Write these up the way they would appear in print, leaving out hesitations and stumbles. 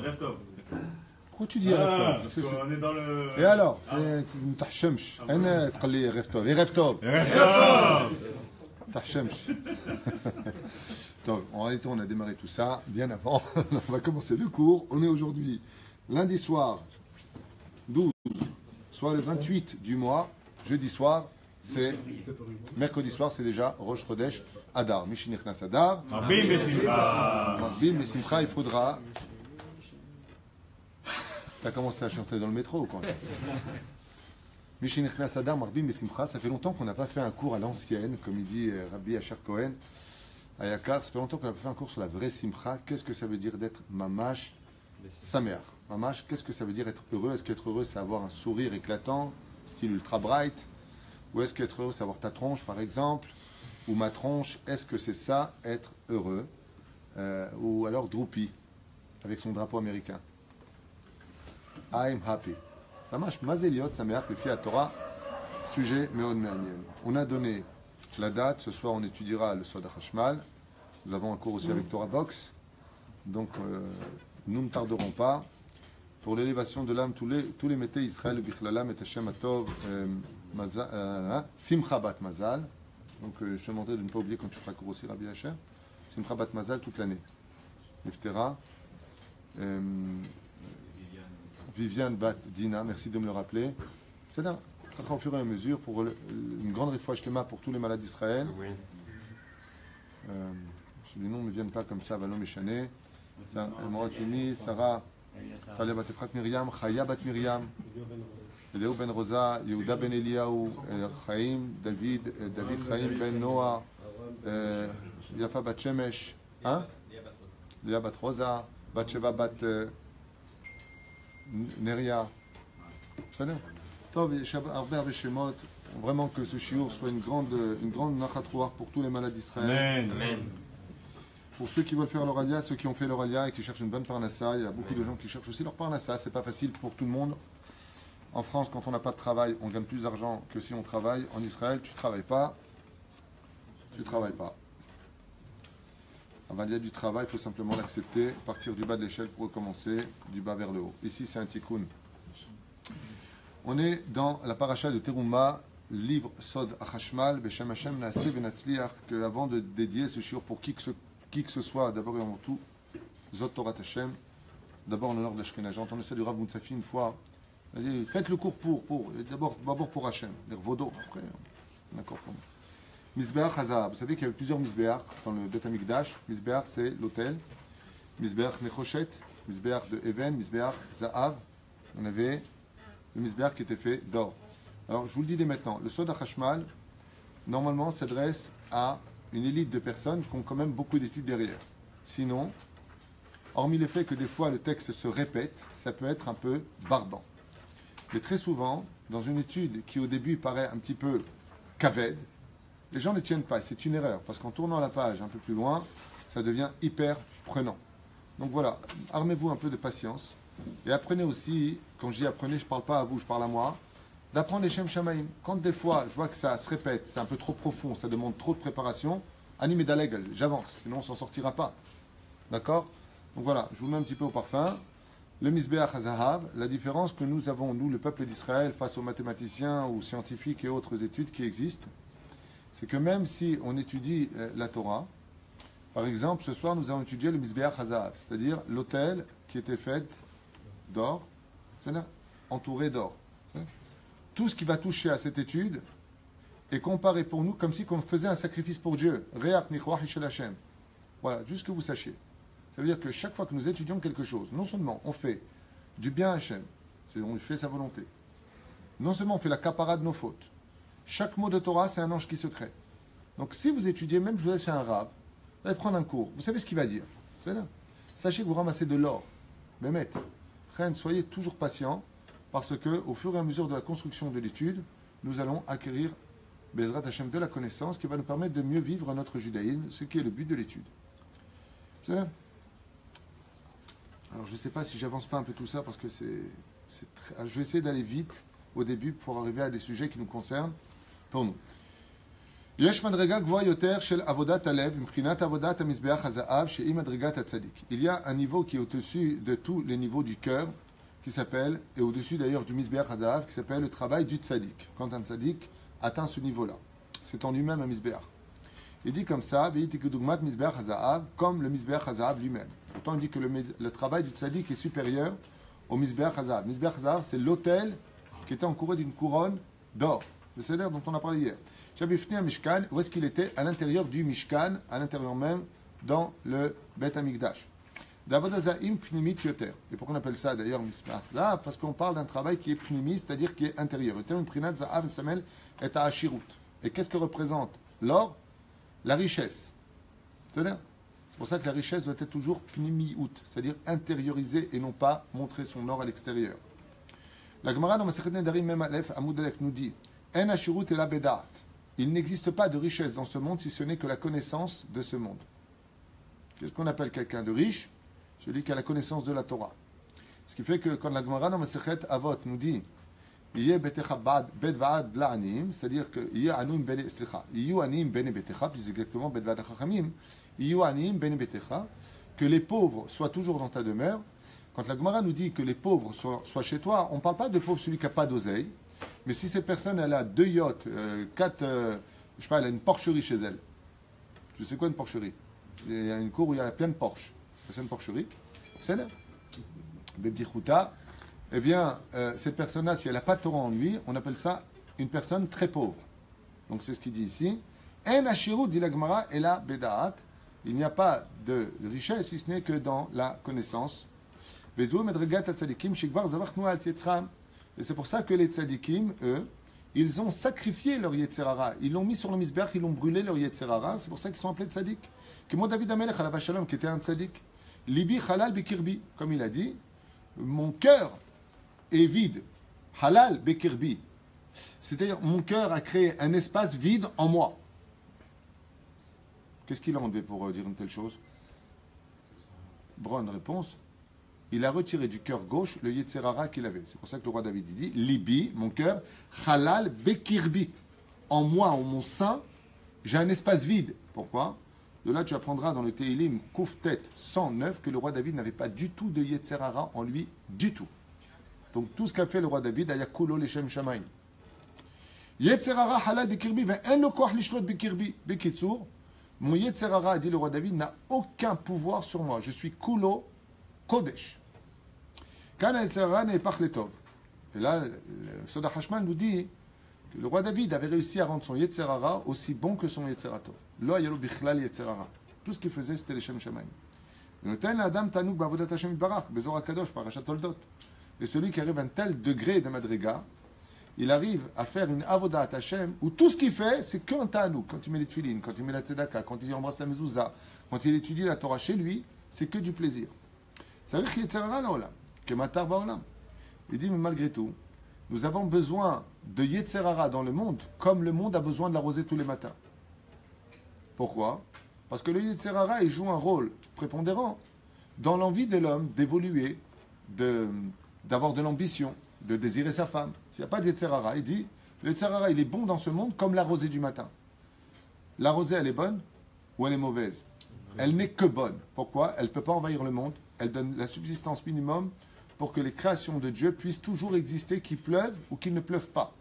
Rêve top. Pourquoi tu dis rêve tov? Parce qu'on est dans le... Et alors, ما تحشمش. أنا تقول لي rêve tov. Et rêve tov. تحشمش. Donc, en réalité, on a démarré tout ça bien avant. On va commencer le cours. On est aujourd'hui lundi soir 12, soit le 28 du mois. Jeudi soir, c'est mercredi soir, c'est déjà Rosh Chodesh Adar. Mishinichnas Adar. Marbim Besimcha. Marbim Besimcha, il faudra. T'as commencé à chanter dans le métro ou quoi? Mishinichnas Adar, Marbim Besimcha. Ça fait longtemps qu'on n'a pas fait un cours à l'ancienne, comme il dit Rabbi Asher Cohen. À Yakar, ça fait longtemps qu'on n'a pas fait un cours sur la vraie simcha. Qu'est-ce que ça veut dire d'être mamash samer? Mamash, qu'est-ce que ça veut dire être heureux? Est-ce qu'être heureux, c'est avoir un sourire éclatant, style ultra bright? Ou est-ce qu'être heureux, c'est avoir ta tronche, par exemple? Ou ma tronche? Est-ce que c'est ça, être heureux? Ou alors Drupi, avec son drapeau américain. I'm happy. Mamash, mazeliot samer, le fiat Torah, sujet meod me'anien. On a donné la date, ce soir on étudiera le Sod HaChashmal. Nous avons un cours aussi avec Torah Box. Donc nous ne tarderons pas. Pour l'élévation de l'âme, tous les métés Israël, le Bichlalam et Hashem Atov, Simcha Bat Mazal. Donc je te demanderai de ne pas oublier quand tu feras cours aussi Rabbi Hashem. Simcha Bat Mazal toute l'année. Neftera. Viviane Bat Dina, merci de me le rappeler. C'est là. Au fur et à mesure, pour une grande réfouache pour tous les malades d'Israël. Oui. Les noms ne viennent pas comme ça, Valom Eshane, Moratuni, Sarah, Talia Bat Efrat Miriam, Chaya Bat Miriam, Léo Ben Rosa, Yehuda Ben Eliyahu, Chaim, David Chaim Ben Noah, Yafa Bat Shemesh, hein? Léa Bat Rosa, Bat Sheva Bat Neria. Ça va? Vraiment que ce shiur soit une grande nachat ruach pour tous les malades d'Israël. Amen. Pour ceux qui veulent faire leur alia, ceux qui ont fait leur alia et qui cherchent une bonne parnassa, il y a beaucoup de gens qui cherchent aussi leur parnassa. C'est pas facile pour tout le monde. En France, quand on n'a pas de travail, on gagne plus d'argent que si on travaille. En Israël, tu travailles pas. Avant, il y a du travail, il faut simplement l'accepter, partir du bas de l'échelle pour recommencer du bas vers le haut. Ici, c'est un tikkun. On est dans la paracha de Teruma, livre Sod HaChashmal, Beshem Hashem Naaseh Venatzliach, que avant de dédier ce shiur pour qui que ce soit, d'abord et avant tout, Zot Torah Hashem, d'abord en l'honneur de la Shekhinah. J'ai entendu ça du Rav Moutsafi une fois. Il a dit, faites le cours d'abord pour Hashem, Vodo, après, d'accord pour moi. Mizbeach Hazahav, vous savez qu'il y avait plusieurs Mizbeach dans le Bet HaMikdash. Mizbeach, c'est l'autel. Mizbeach Nechoshet, Mizbeach de Even, Mizbeach Zahav. On avait le misbéach qui était fait d'or. Alors, je vous le dis dès maintenant, le Sod HaChashmal, normalement, s'adresse à une élite de personnes qui ont quand même beaucoup d'études derrière. Sinon, hormis le fait que des fois le texte se répète, ça peut être un peu barbant. Mais très souvent, dans une étude qui au début paraît un petit peu kaved, les gens ne tiennent pas. C'est une erreur, parce qu'en tournant la page un peu plus loin, ça devient hyper prenant. Donc voilà, armez-vous un peu de patience. Et apprenez aussi, quand je dis apprenez, je ne parle pas à vous, je parle à moi, d'apprendre les Shem Shamaim. Quand des fois, je vois que ça se répète, c'est un peu trop profond, ça demande trop de préparation, animé d'aleg, j'avance, sinon on ne s'en sortira pas. D'accord? Donc voilà, je vous mets un petit peu au parfum. Le Mizbeach HaZahav, la différence que nous avons, nous, le peuple d'Israël, face aux mathématiciens ou scientifiques et autres études qui existent, c'est que même si on étudie la Torah, par exemple, ce soir, nous avons étudié le Mizbeach HaZahav, c'est-à-dire l'autel qui était fait d'or, c'est-à-dire entouré d'or. Tout ce qui va toucher à cette étude est comparé pour nous comme si on faisait un sacrifice pour Dieu. Voilà, juste que vous sachiez. Ça veut dire que chaque fois que nous étudions quelque chose, non seulement on fait du bien à Hachem, on lui fait sa volonté, non seulement on fait la capara de nos fautes, chaque mot de Torah, c'est un ange qui se crée. Donc si vous étudiez, même je vous laisse un arabe, vous allez prendre un cours, vous savez ce qu'il va dire. Sachez que vous ramassez de l'or. Bémet. Soyez toujours patient, parce que au fur et à mesure de la construction de l'étude, nous allons acquérir Bezrat Hashem de la connaissance qui va nous permettre de mieux vivre notre judaïsme, ce qui est le but de l'étude. Alors je ne sais pas si j'avance pas un peu tout ça, parce que je vais essayer d'aller vite au début pour arriver à des sujets qui nous concernent pour nous. יש מדרגה גבוהה יותר של עבודת הלב, מבחינת עבודת המזבח הזהב, שהיא מדרגת הצדיק. Il y a un niveau qui est au-dessus de tous les niveaux du cœur, qui s'appelle, et au-dessus d'ailleurs du misbéach hazahav, qui s'appelle le travail du tzaddik. Quand un tzaddik atteint ce niveau-là, c'est en lui-même un misbéach. Il dit comme ça, misbéach hazahav, comme le misbéach hazahav lui-même. Pourtant, il dit que le travail du tzaddik est supérieur au misbéach hazahav. Misbéach hazahav, c'est l'autel qui était encouré d'une couronne d'or. Le seder dont on a parlé hier. Shabifni un Mishkan, où est-ce qu'il était? À l'intérieur du Mishkan, à l'intérieur même, dans le Bet Hamikdash. D'Avodazaim Pnimit Yoter. Et pourquoi on appelle ça d'ailleurs Misbéach Zahav? Parce qu'on parle d'un travail qui est pnimi, c'est-à-dire qui est intérieur. Le terme Prinat Zahav Samel est à Ashirut. Et qu'est-ce que représente l'or? La richesse. C'est-à-dire, c'est pour ça que la richesse doit être toujours Pnimiut, c'est-à-dire intériorisée et non pas montrer son or à l'extérieur. La Gemara dans Masechet Nedarim Mem Aleph Amud Aleph nous dit En Ashirut et la Bedaat. Il n'existe pas de richesse dans ce monde si ce n'est que la connaissance de ce monde. Qu'est-ce qu'on appelle quelqu'un de riche? Celui qui a la connaissance de la Torah. Ce qui fait que quand la Gemara dans Masechet Avot nous dit Yeh betecha bedvaad la'anim, c'est-à-dire que Yeh anim bene, Yeh anim bene betecha, plus exactement bedvaad chachamim, Yeh anim bene betecha, que les pauvres soient toujours dans ta demeure. Quand la Gemara nous dit que les pauvres soient chez toi, on ne parle pas de pauvre celui qui n'a pas d'oseille. Mais si cette personne, elle a 2 yachts, 4, je sais pas, elle a une porcherie chez elle. Tu sais quoi une porcherie? Il y a une cour où il y a plein de Porsche. C'est une porcherie. C'est là. Bebdichouta. Eh bien, cette personne-là, si elle n'a pas de Torah en lui, on appelle ça une personne très pauvre. Donc c'est ce qu'il dit ici. En ashiru dit la Gemara et la bedaat. Il n'y a pas de richesse si ce n'est que dans la connaissance. Vezou medregat tzadikim shikvar zavachnu al tietzram. Et c'est pour ça que les tzadikim, eux, ils ont sacrifié leur Yetzerara. Ils l'ont mis sur le misbéach, ils l'ont brûlé leur Yetzerara. C'est pour ça qu'ils sont appelés tzadik. Comme David Amelech alav shalom, qui était un tzadik. Libi halal bekirbi. Comme il a dit, mon cœur est vide. Halal bekirbi. C'est-à-dire, mon cœur a créé un espace vide en moi. Qu'est-ce qu'il a enlevé pour dire une telle chose? Bonne réponse. Il a retiré du cœur gauche le Yetzerara qu'il avait. C'est pour ça que le roi David dit Libi, mon cœur, halal bekirbi. En moi, en mon sein, j'ai un espace vide. Pourquoi? De là, tu apprendras dans le Tehilim Kouftet 109 que le roi David n'avait pas du tout de Yetzerara en lui, du tout. Donc tout ce qu'a fait le roi David, ayakulo leshem shamayim. Yetzerara halal bekirbi, ve'en lo koach lishlot bekirbi. Bekitsur, mon Yetzerara, dit le roi David, n'a aucun pouvoir sur moi. Je suis kulo kodesh. Kana Yetzerara n'est pas letov. Et là, le Soda Hashman nous dit que le roi David avait réussi à rendre son Yetzerara aussi bon que son Yetzeratov. Lo yalo bichlal Yetzerara. Tout ce qu'il faisait, c'était les Shem Shamayim. Noten l'Adam Tanouk Bavodat Hashem Barach, Bezor HaKadosh, Parashat Toldot. Et celui qui arrive à un tel degré de Madriga, il arrive à faire une Avodat Hashem où tout ce qu'il fait, c'est qu'un Tanouk. Quand il met les tefilines, quand il met la tzedaka, quand il embrasse la mezouza, quand il étudie la Torah chez lui, c'est que du plaisir. Ça veut dire qu'il y a Yetzerara là-haut, que Matar Baolam. Il dit, mais malgré tout, nous avons besoin de Yetzerara dans le monde, comme le monde a besoin de la rosée tous les matins. Pourquoi? Parce que le Yetzerara, il joue un rôle prépondérant dans l'envie de l'homme d'évoluer, d'avoir de l'ambition, de désirer sa femme. S'il n'y a pas de Yetzerara, il dit, le Yetzerara, il est bon dans ce monde comme la rosée du matin. La rosée, elle est bonne ou elle est mauvaise? Elle n'est que bonne. Pourquoi? Elle ne peut pas envahir le monde. Elle donne la subsistance minimum pour que les créations de Dieu puissent toujours exister, qu'il pleuve ou qu'il ne pleuve pas,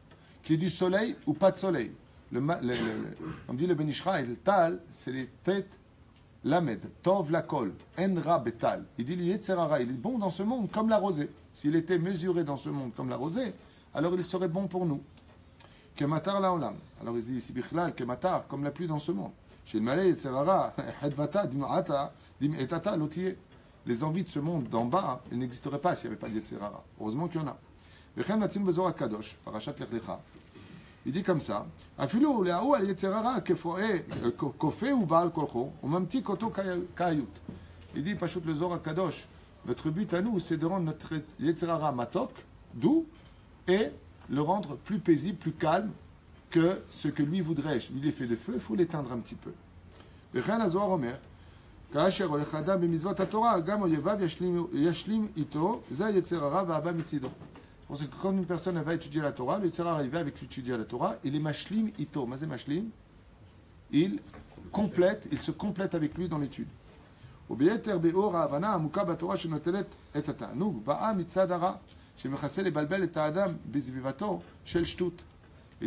qu'il y ait du soleil ou pas de soleil. On dit le Ben Ishra et le Tal, c'est les têtes Lamed, Tov Lakol, Enra Betal. Il dit le Yetzerara, il est bon dans ce monde comme la rosée. S'il était mesuré dans ce monde comme la rosée, alors il serait bon pour nous. Kematar Laolam. Alors il dit ici Bichlal, Kematar, comme la pluie dans ce monde. Chez le Malais, Yetzerara, Hedvata, Dim'ata, Dim'etata, Lotier. Les envies de ce monde d'en bas, elles n'existeraient pas s'il n'y avait pas de Yetzerara. Heureusement qu'il y en a. Il dit comme ça, il dit, Pashut le Zohar Kadosh, notre but à nous, c'est de rendre notre Yetzerara matok, doux, et le rendre plus paisible, plus calme que ce que lui voudrait. Lui, il est fait de feu, il faut l'éteindre un petit peu. כאשר הולך אדם במצוות התורה, גם אויביו ישלים איתו, זה היצר הרע והבא מצידו. Parce que quand une personne va étudier la Torah, le Yetzerara il va avec l'étudier la Torah, il est mashlim ito. Mais c'est mashlim? il se complète avec lui dans l'étude. Il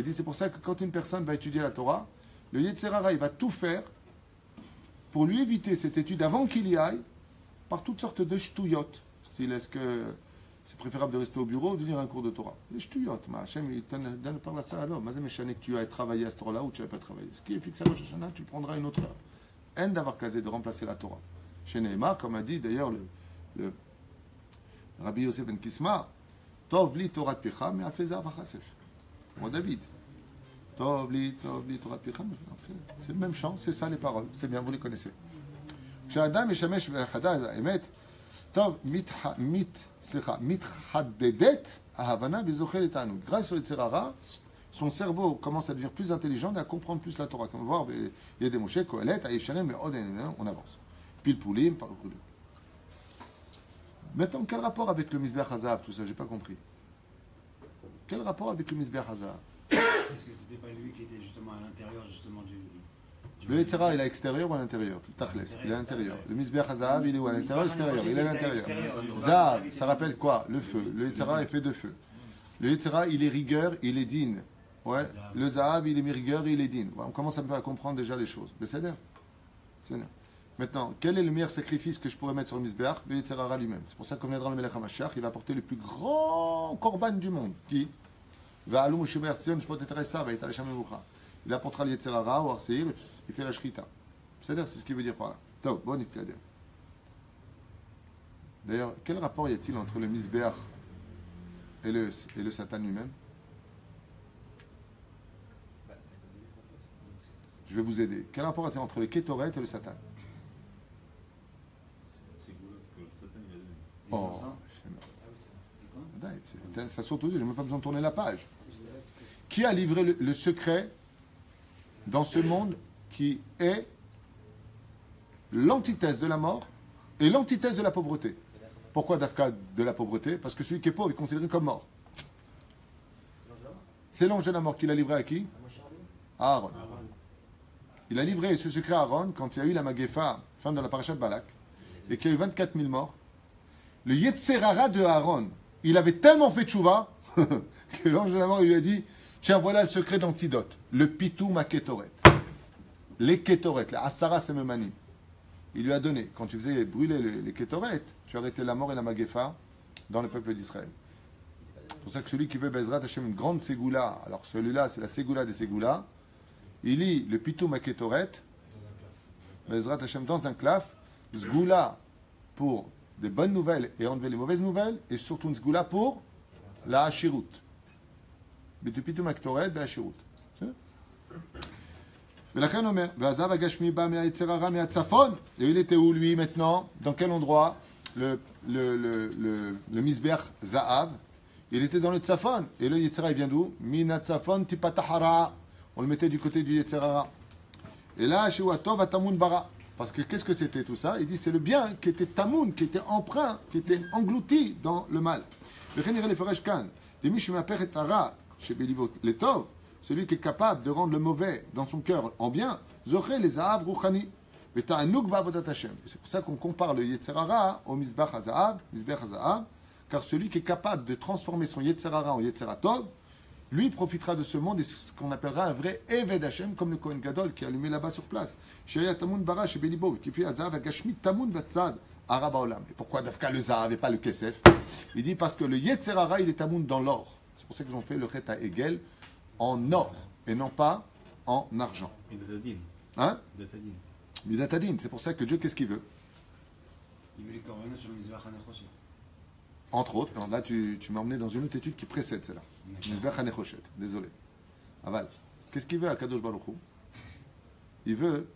dit c'est pour ça que quand une personne va étudier la Torah, le Yetzer Hara, il va tout faire pour lui éviter cette étude avant qu'il y aille par toutes sortes de shtouyot. Est-ce que c'est préférable de rester au bureau ou de venir à un cours de Torah? Les shtouyot, Hachem, il donne par là ça à l'homme. Mazem Meshané que tu ailles travailler à ce Torah-là ou tu n'as pas travaillé. Ce qui est fixé à Rosh Hashanah, tu prendras une autre heure. En d'avoir casé de remplacer la Torah. Chez Nehemar, comme a dit d'ailleurs le Rabbi Yosef ben Kisma, Tov li Torah Picha, mais Alfeza Vachasef. Moi, David. Tov li Torah Picha, c'est le même chant, c'est ça les paroles. C'est bien, vous les connaissez. כשאדם משמש באחדה האמת, טוב, מתחדדת ההבנה וזוכה לתענוג. Grâce au Yetzer Hara, son cerveau commence à devenir plus intelligent et à comprendre plus la Torah. Comme on va voir, il y a des Moshe, Kohelet, Aïchanem, mais on avance. Pilpoulim, par exemple. Maintenant, quel rapport avec le Mizbeach Hazav, tout ça, j'ai pas compris. Quel rapport avec le Mizbeach Hazav? Est-ce que c'était pas lui qui était justement à l'intérieur justement du le Yetzer Hara, il est à l'extérieur ou à l'intérieur? Tachles, il est à l'intérieur. Le Mizbeach Hazav, il est où? À l'intérieur ou à l'extérieur? Il est à l'intérieur. Zav, ça rappelle quoi? Le feu. Le Yetzer Hara est fait de feu. Le Yetzer Hara, il est rigueur, il est din. Ouais. Le Zahav, il est rigueur, il est din. On commence un peu à comprendre déjà les choses. Mais c'est bien. Maintenant, quel est le meilleur sacrifice que je pourrais mettre sur le Mizbeach? Le Yetzer Hara lui-même. C'est pour ça qu'on viendra le Melech HaMashiach, il va apporter le plus grand korban du monde. Qui? Il apportera le Yetzer Hara au Arseir, il fait la Shrita. C'est ce qu'il veut dire par là. Top, bon, d'ailleurs, quel rapport y a-t-il entre le Mizbeach et le Satan lui-même? Je vais vous aider. Quel rapport y a-t-il entre le Kétoret et le Satan? Oh, ça saute aux yeux, je n'ai même pas besoin de tourner la page. Qui a livré le secret dans ce monde qui est l'antithèse de la mort et l'antithèse de la pauvreté? Pourquoi Dafka de la pauvreté? Parce que celui qui est pauvre est considéré comme mort. C'est l'ange de la mort qui l'a livré à qui? À Aaron. Il a livré ce secret à Aaron quand il y a eu la Magefa, fin de la paracha de Balak, et qu'il y a eu 24 000 morts. Le Yetzer Hara de Aaron, il avait tellement fait tchouva que l'ange de la mort il lui a dit: tiens, voilà le secret d'antidote, le pitou ma kétoret. Les kétoret, les asara sememanim. Il lui a donné, quand tu faisais brûler les kétoret, tu arrêtais la mort et la magefa dans le peuple d'Israël. C'est pour ça que celui qui veut Bezrat Hashem une grande ségoula, alors celui-là c'est la ségoula des ségoulas, il lit le pitou ma kétoret, Bezrat Hashem dans un claf, zgoula pour des bonnes nouvelles et enlever les mauvaises nouvelles, et surtout une zgoula pour la hashirut. Mais du pitou ma kétoret, la hashirut. ולכן אומר, והזהב הגשמי בא מהיצר הרע מהצפון. Et il était où lui maintenant? Dans quel endroit? Le Mizbeach Zahav. Il était dans le Tzafon. Et le Yetzer Hara, il vient d'où? Mina Tzafon tipatahara. On le mettait du côté du Yetzer Hara. Et là, chez Watov, Atamun Bara. Parce que qu'est-ce que c'était tout ça? Il dit c'est le bien qui était tamoun, qui était emprunt, qui était englouti dans le mal. וכן יראה לפרש כאן, דמי שמהפך את הרע שבליבו לטוב, celui qui est capable de rendre le mauvais dans son cœur en bien, zoché les Zahav Rouchani. C'est pour ça qu'on compare le Yetzer Hara au Mizbeach Hazav, car celui qui est capable de transformer son Yetzer Hara en Yetzer Tov, lui profitera de ce monde et ce qu'on appellera un vrai Eved Hashem, comme le Kohen Gadol qui est allumé là-bas sur place. Et pourquoi Dafka le Zahav et pas le Kesef? Il dit parce que le Yetzer Hara il est tamoun dans l'or. C'est pour ça qu'ils ont fait le Chet HaEgel en or et non pas en argent. Hein? Midatadin. C'est pour ça que Dieu, qu'est-ce qu'il veut? Il veut les korbanot sur le Mizbeach HaNechoshet. Entre autres, non, là tu m'as emmené dans une autre étude qui précède celle-là. Mizbeach HaNechoshet, désolé. Aval. Qu'est-ce qu'il veut à Kadosh Baruch Hu? Il veut,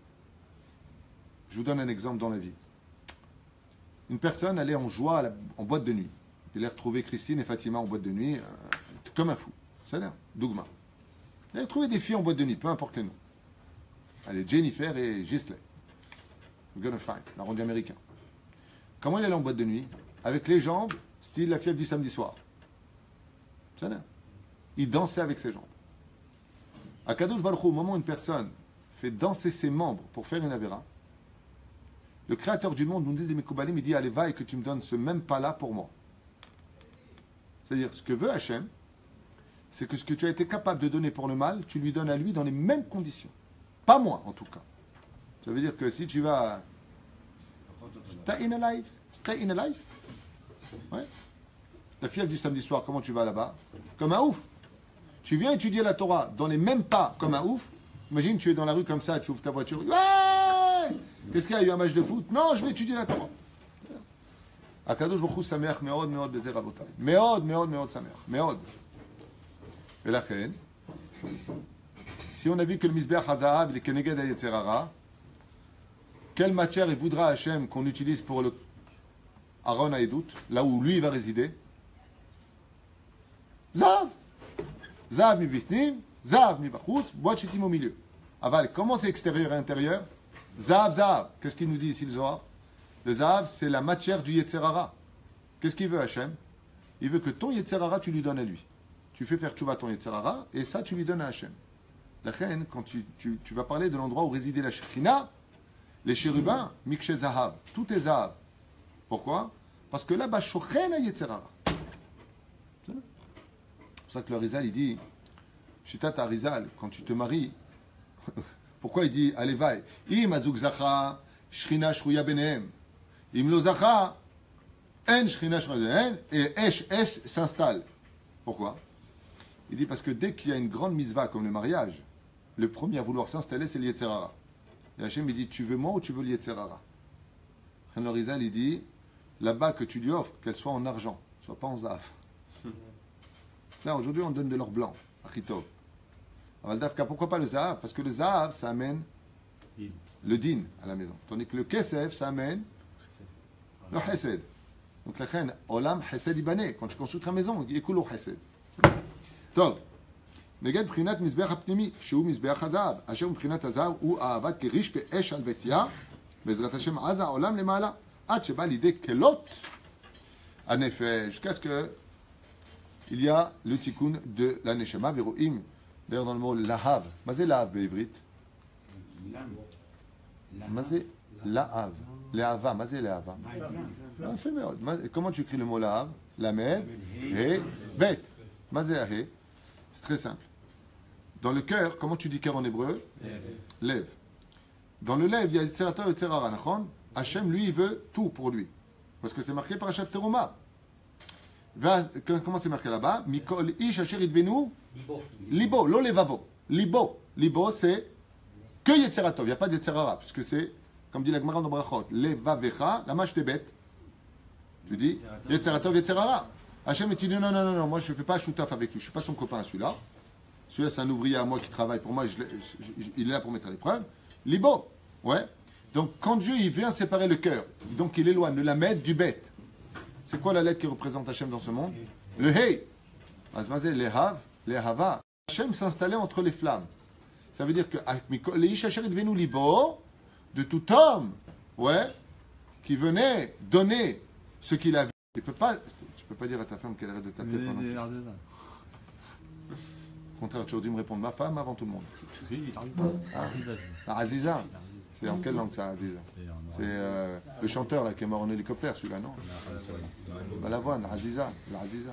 je vous donne un exemple dans la vie. Une personne allait en joie en boîte de nuit. Il a retrouvé Christine et Fatima en boîte de nuit, comme un fou. C'est-à-dire, Dougma. Il a trouvé des filles en boîte de nuit, peu importe les noms. Allez, Jennifer et Gisley. We're gonna find, l'arrondi américain. Comment il allait en boîte de nuit? Avec les jambes, style la fièvre du samedi soir. C'est-à-dire, il dansait avec ses jambes. À Kadosh Baruch Hu, au moment où une personne fait danser ses membres pour faire une avéra, le créateur du monde, nous disent les Mekoubalim, il dit allez, va et que tu me donnes ce même pas-là pour moi. C'est-à-dire, ce que veut Hachem, c'est que ce que tu as été capable de donner pour le mal, tu lui donnes à lui dans les mêmes conditions. Pas moi, en tout cas. Ça veut dire que si tu vas... Stay in a life. Stay in a life. Ouais. La fièvre du samedi soir, comment tu vas là-bas? Comme un ouf. Tu viens étudier la Torah dans les mêmes pas comme un ouf. Imagine, tu es dans la rue comme ça, tu ouvres ta voiture. Ouais! Qu'est-ce qu'il y a eu un match de foot? Non, je vais étudier la Torah. Akadosh Baruch Hu sameach meod meod bezer avotay. Meod meod meod sameach. Meod. Et la reine, si on a vu que le Mizbeach HaZahav, il est Keneged HaYetzer Hara, quelle matière il voudra Hachem qu'on utilise pour le Aaron Haïdout, là où lui il va résider? Zav! Zav mi bichnim, Zav mi bachutz, bois de chitim au milieu. Aval, comment c'est extérieur et intérieur? Zav, Zav. Qu'est-ce qu'il nous dit ici le Zohar? Le Zav, c'est la matière du Yetzer Hara. Qu'est-ce qu'il veut Hachem? Il veut que ton Yetzer Hara, tu lui donnes à lui. Tu fais faire tchouva ton Yetzer Hara, et ça, tu lui donnes à Hachem. La reine, quand tu vas parler de l'endroit où résidait la Shekhinah, les chérubins, Mikshe Zahav, tout est Zahav. Pourquoi? Parce que là-bas, Shochen a Yetzer Hara. C'est pour ça que le Rizal, il dit, Shitat Arizal, quand tu te maries, pourquoi il dit, allez, vaille, Im azuk zacha, Shechina shruya benehem. Im lo zacha, en Shechina shruya benehem, et Esh, Es s'installe. Pourquoi? Il dit parce que dès qu'il y a une grande mitzvah comme le mariage, le premier à vouloir s'installer, c'est le Yetzer Hara. Et Hachem, il dit, tu veux moi ou tu veux le Yetzer Hara? Le Rizal, il dit, là-bas que tu lui offres, qu'elle soit en argent, soit pas en zav. Aujourd'hui, on donne de l'or blanc, à Chitov. Pourquoi pas le zav? Parce que le zav, ça amène le din à la maison. Tandis que le kesef, ça amène le chesed. Donc la reine, olam chesed ibane. Quand tu construis ta maison, il y a coulou chesed. טוב, נגד בחינת מזבח הפנימי, שהוא מזבח הזהב, אשר מבחינת הזהב הוא העבד כריש באש על ביתיה, בעזרת השם עזה העולם למעלה, עד שבא לידי כלות הנפש, jusqu'à ce que il y a le tikkun de la neshama, ורואים, d'ailleurs dans le mot להב, מה זה להב בעברית? מה זה להב? להבה, מה זה להבה? יפה מאוד, comment tu écris le mot להב? למד, ה', ב', מה זה ה'? C'est très simple. Dans le cœur, comment tu dis cœur en hébreu? Lève. Dans le lève, il y a Yetzer Hara et Yetzer Hara, nachon? Hachem, lui, il veut tout pour lui. Parce que c'est marqué par Parashat Teruma. Comment c'est marqué là-bas? Mikol ish asher idvenu libo, lo levavo. Libo. Libo, c'est que Yetzer Hara. Il n'y a pas de Yetzer Hara, puisque c'est, comme dit la Gemara dans Brachot, levavecha, la mâche tebet. Tu dis Yetzer Hara, Yetzer Hara. Hachem, il dit non, moi je ne fais pas choutaf avec lui, je ne suis pas son copain celui-là. Celui-là, c'est un ouvrier à moi qui travaille pour moi, il est là pour mettre à l'épreuve. Libo, ouais. Donc quand Dieu il vient séparer le cœur, donc il éloigne le lamed du bête. C'est quoi la lettre qui représente Hachem dans ce monde? Le hei. Azmazé, le hav, le hava. Hachem s'installait entre les flammes. Ça veut dire que les ishacher devenu libo, de tout homme, ouais, qui venait donner ce qu'il avait. Il peut pas. Tu peux pas dire à ta femme qu'elle arrête de t'appeler pendant que... Au contraire, tu aurais dû me répondre ma femme avant tout le monde. Aziza. C'est en quelle langue ça, Aziza? C'est le chanteur là qui est mort en hélicoptère, celui-là, non? Balavoine, Aziza. Aziza.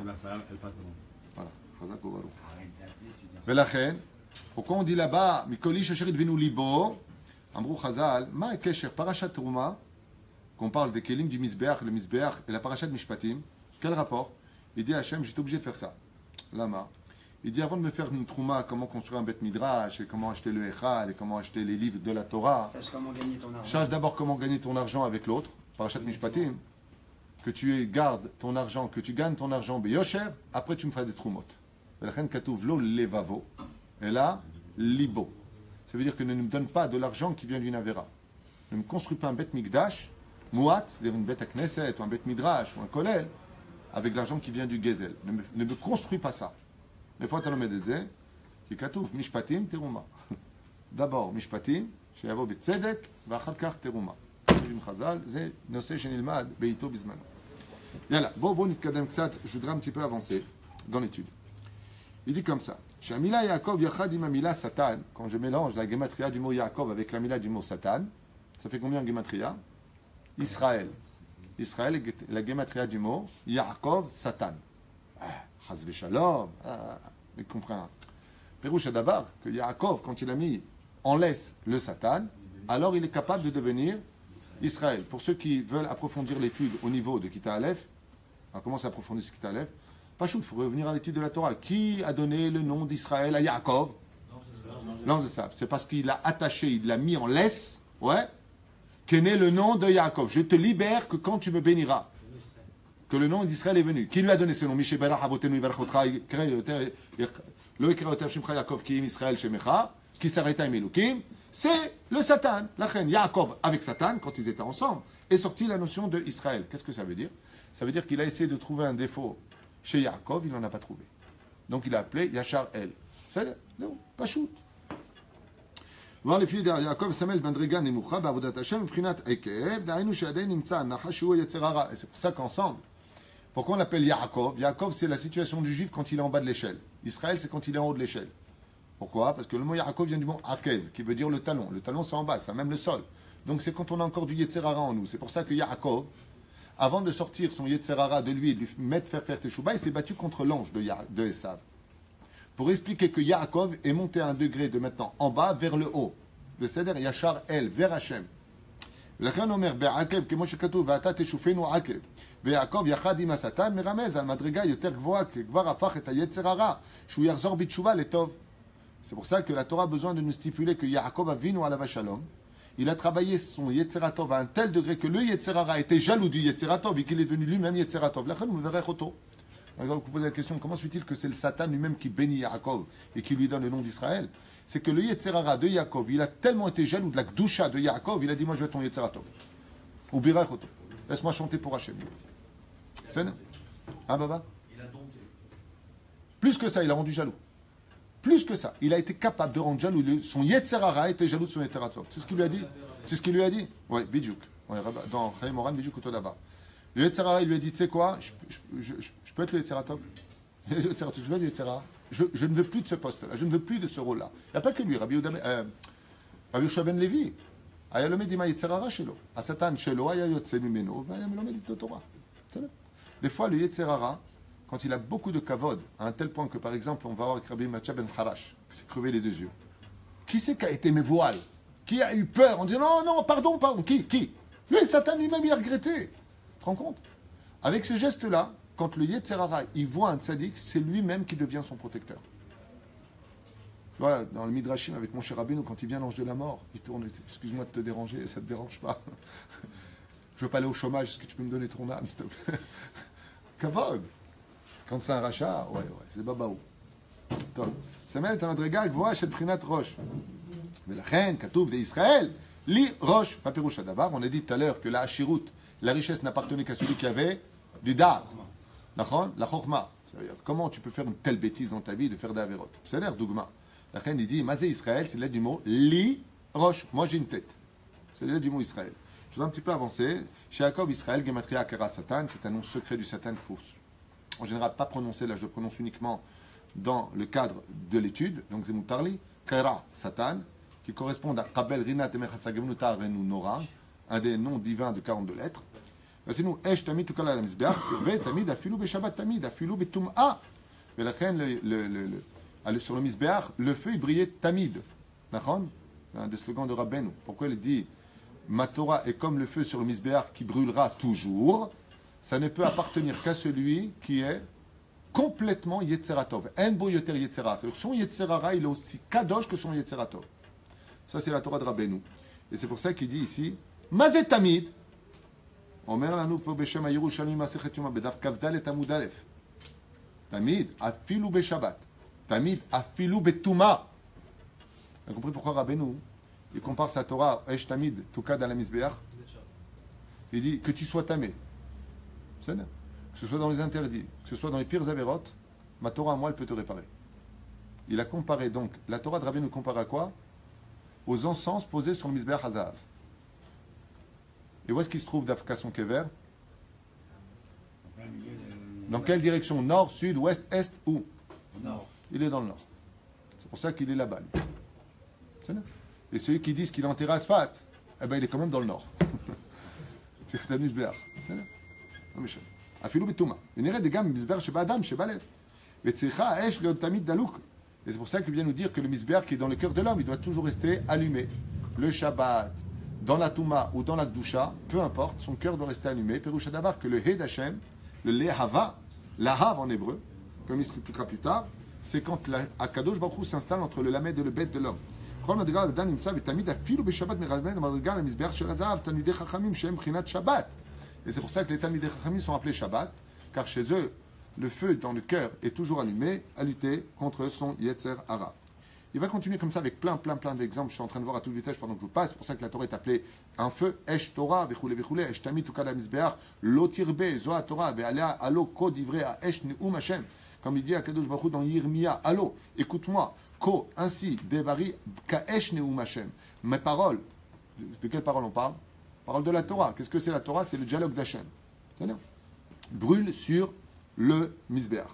Voilà. Velachem. Pourquoi on dit là-bas, Mikoli Shacheri devenu libo, Amrou Chazal, Ma Kesher, Parashat Teruma, qu'on parle des Kelim du Mizbeach, le Mizbeach et la Parashat Mishpatim. Quel rapport? Il dit à Hachem, j'étais obligé de faire ça. Lama. Il dit avant de me faire une trouma, comment construire un bête midrash, et comment acheter le Echal, et comment acheter les livres de la Torah. Sache comment gagner ton argent. Sache d'abord comment gagner ton argent avec l'autre, Parashat Mishpatim. Que tu gardes ton argent, que tu gagnes ton argent, Beyosher, après tu me feras des troumot. La reine Katouv, lo levavo. Et là, libo. Ça veut dire que ne me donne pas de l'argent qui vient d'une avera. Ne me construis pas un bête migdash, mouat, c'est-à-dire une bête à Knesset, ou un bête midrash, ou un kolel, avec de l'argent qui vient du gezel. Ne me construis pas ça. Les fois, tu as le médecin, qui katouf, mishpatim, teruma. D'abord, mishpatim, שיבוא בצדק, ואחר כך תרומה. זה נושא שנלמד בעיתו בזמנו. יאללה, בואו נתקדם קצת, je voudrais un petit peu avancer dans l'étude. Il dit comme ça, Shamila Yaakov Yachad Imamila Satan. Quand je mélange la gematria du mot Yaakov avec la mila du mot Satan, ça fait combien en gematria? Israël. Israël est la gematria du mot Yaakov Satan. Chaz v'shalom. Mais comprends. Pérouche d'abord que Yaakov, quand il a mis en laisse le Satan, alors il est capable de devenir Israël. Pour ceux qui veulent approfondir l'étude au niveau de Kita Aleph, on commence à approfondir ce Kita Aleph. Pas chaud, il faut revenir à l'étude de la Torah. Qui a donné le nom d'Israël à Yaakov? L'ange de Sav. C'est parce qu'il l'a attaché, il l'a mis en laisse, ouais, qu'est né le nom de Yaakov. Je te libère que quand tu me béniras. Que le nom d'Israël est venu. Qui lui a donné ce nom? Qui s'arrêta à Melukim? C'est le Satan. La reine Yaakov avec Satan, quand ils étaient ensemble, est sorti la notion de Israël. Qu'est-ce que ça veut dire? Ça veut dire qu'il a essayé de trouver un défaut chez Yaakov, il n'en a pas trouvé. Donc il a appelé Yachar El. C'est non, pas shoot. Voir les filles de Yaakov, Samel Bandrega Nemucha, Bavodat Hashem, Prinat Ekev, Dainu Shadei Nimtza, Nachashu Yetzerara. Et c'est pour ça qu'ensemble, pourquoi on l'appelle Yaakov? Yaakov, c'est la situation du juif quand il est en bas de l'échelle. Israël, c'est quand il est en haut de l'échelle. Pourquoi? Parce que le mot Yaakov vient du mot Akev, qui veut dire le talon. Le talon, c'est en bas, c'est même le sol. Donc c'est quand on a encore du Yetzerara en nous. C'est pour ça que Yaakov, avant de sortir son Yetzerara de lui et de lui mettre faire Teshuvah, il s'est battu contre l'ange de Esav. Pour expliquer que Yaakov est monté à un degré de maintenant en bas vers le haut. Le Seder Yachar El, vers Hachem. לכן אומר, בעקב, כמו שכתוב, ואתה תשופנו עקב. ויעקב יחד עם השטן מרמז על מדרגה יותר גבוהה, כי כבר הפך את היצר הרע, שהוא יחזור בתשובה לטוב. C'est pour ça que la Torah a besoin de nous stipuler que Yaakov Avinu alav shalom, il a travaillé son Yetzeratov à un tel degré que le Yetzerara était jaloux du Yetzeratov et qu'il est devenu lui-même Yetzeratov. Là, vous verrez Choto. Vous posez la question, comment se fait-il que c'est le Satan lui-même qui bénit Yaakov et qui lui donne le nom d'Israël? C'est que le Yetzerara de Yaakov, il a tellement été jaloux de la Gdusha de Yaakov, il a dit, moi je veux ton Yetzeratov. Ou Birach Choto. Laisse-moi chanter pour Hachem. C'est non? Hein, Baba? Il a dompté. Plus que ça, il a rendu jaloux. Plus que ça, il a été capable de rendre jaloux. Son Yetzerara était jaloux de son Yetzeratov. C'est ce qu'il lui a dit? C'est ce qu'il lui a dit? Oui, Bidjouk. Ouais, dans Chaim Moran, Bidjouk Otodava. Le Yetzerara, il lui a dit, tu sais quoi, je peux être le Yetzeratov? Je veux le Yetzerara. Je ne veux plus de ce poste-là. Je ne veux plus de ce rôle-là. Il n'y a pas que lui. Rabbi Yoshua ben Levi. היה לומד עם היצררה שלו. השטן שלו היה יוצא ממנו, והיה מלומד איתו תורה. Des fois, le Yetzerara, quand il a beaucoup de kavod, à un tel point que, par exemple, on va voir avec Rabbi Matcha ben Harash, qui s'est crevé les deux yeux. Qui c'est qui a été mévoile? Qui a eu peur en disant non, pardon, qui? Lui, Satan lui-même, il a regretté. Tu te rends compte? Avec ce geste-là, quand le Yetzerara, il voit un tzaddik, c'est lui-même qui devient son protecteur. Tu vois, dans le Midrashim, avec mon cher Rabbeinu, quand il vient l'ange de la mort, il tourne, excuse-moi de te déranger, ça ne te dérange pas. Je veux pas aller au chômage, est-ce que tu peux me donner ton âme, s'il te plaît? Kavod. Quand c'est un rachat, ouais, c'est babaou. Ça met un madriga gvoa chez Prinat Rosh. Mais la reine, Katoub d'Israël, li Rosh, pas Pirouche Adavar. On a dit tout à l'heure que la Hashirut, la richesse n'appartenait qu'à celui qui avait du dar. La Chokhma. Comment tu peux faire une telle bêtise dans ta vie de faire des avérotes? C'est l'air d'Ougma. La reine, il dit, Mazé Israël, c'est l'aide du mot li Rosh. Moi, j'ai une tête. C'est l'aide du mot Israël. Je vais un petit peu avancer. Chez Yaakov, Israël, Gematria Akara Satan, c'est un nom secret du Satan qu'il faut, en général, pas prononcer. Là, je le prononce uniquement dans le cadre de l'étude. Donc, Zemutarli, Kara Satan, qui correspond à Kabel Rinat Emechasagevnuta Renu Nora, un des noms divins de 42 lettres. C'est nous, Esh Tamid Tukala Lamizbeach, Ve Tamid Afilou Beshabbat Tamid, Afilou Betum'a. Mais la reine, sur le Mizbeach, le feu, il brillait Tamid. Nachon? Un des slogans de Rabbeinu. Pourquoi il dit ma Torah est comme le feu sur le Mizbeach qui brûlera toujours? Ça ne peut appartenir qu'à celui qui est complètement Yetzeratov. En bo yoter Yetzera. C'est-à-dire son Yetzerara, il est aussi kadosh que son Yetzeratov. Ça, c'est la Torah de Rabbeinu. Et c'est pour ça qu'il dit ici, Mazet Tamid, Omer lanu po beshem Yerushalayim Masechet Yoma bedaf kavdal et amud alef. Tamid, afilu beshabbat. Tamid, afilu betuma. Vous avez compris pourquoi Rabbeinu, il compare sa Torah, Esh Tamid, Tukad à la Mizbeach. Il dit que tu sois tamé. C'est bien. Que ce soit dans les interdits, que ce soit dans les pires avérotes, ma Torah à moi, elle peut te réparer. Il a comparé donc, la Torah de Rabbeinu compare à quoi? Aux encens posés sur le Mizbeach Hazav. Et où est-ce qu'il se trouve d'Afka son Kever? Dans quelle direction? Nord, sud, ouest, est, où? Nord. Il est dans le nord. pour ça qu'il est là-bas. lui. C'est là. Et celui qui dit qu'il est enterré à Sfat, eh ben il est quand même dans le nord. C'est un misbéach. C'est là. לא משנה. אפילו בטומאה. ונראה גם במזבח שבאדם, שבלב. וצריכה האש להיות תמיד דלוק. Et c'est pour ça qu'il vient nous dire que le misbéach qui est dans le cœur de l'homme, il doit toujours rester allumé. Le Shabbat, dans la Touma ou dans la Kdusha, peu importe, son cœur doit rester allumé. Peroucha d'Avar, que le He d'Hachem, le Lehava, Lahav en hébreu, comme il s'expliquera plus tard, c'est quand Akadosh Baruch Hu s'installe entre le Lamed et le Bet de l'homme. כל מדרגה אדם נמצא ותמיד אפילו בשבת מרבן המדרגה למזבח של הזהב, תלמידי חכמים שהם מבחינת שבת. Et c'est pour ça que les Talmidei Chachamim sont appelés Shabbat, car chez eux, le feu dans le cœur est toujours allumé à lutter contre son Yetzer Hara. Il va continuer comme ça avec plein d'exemples. Je suis en train de voir à toute vitesse pendant que je vous passe. C'est pour ça que la Torah est appelée un feu, Esh Torah, Vechoule, Esh Tamid, Tukad Mizbeach, Lo Tirbe, Zoa Torah, Ve'alea, Alo, Kod, Ivrei, Esh Neum Hashem. Comme il dit à Kadosh Baruch Hu dans Yirmia, Allo, écoute-moi, Ko, ainsi, Devari, Ka'esh Neum Hashem. Mes paroles, de quelles paroles on parle? Parole de la Torah. Qu'est-ce que c'est la Torah? C'est le dialogue d'Hachem. C'est-à-dire, brûle sur le misbéach.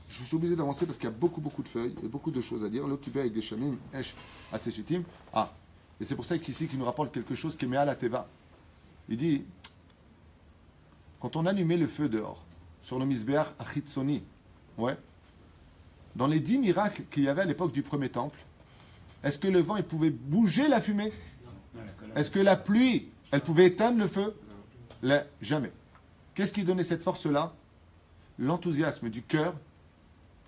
Je suis obligé d'avancer parce qu'il y a beaucoup de feuilles et beaucoup de choses à dire. L'occupé avec des shamim, esh, atzeshitim. Ah, et c'est pour ça qu'ici, qu'il nous rapporte quelque chose qui est Mea la Teva. Il dit, quand on allumait le feu dehors, sur le misbéach achitsoni, ouais, dans les 10 miracles qu'il y avait à l'époque du premier temple, est-ce que le vent, il pouvait bouger la fumée? Est-ce que la pluie, elle pouvait éteindre le feu? Là, jamais. Qu'est-ce qui donnait cette force-là? L'enthousiasme du cœur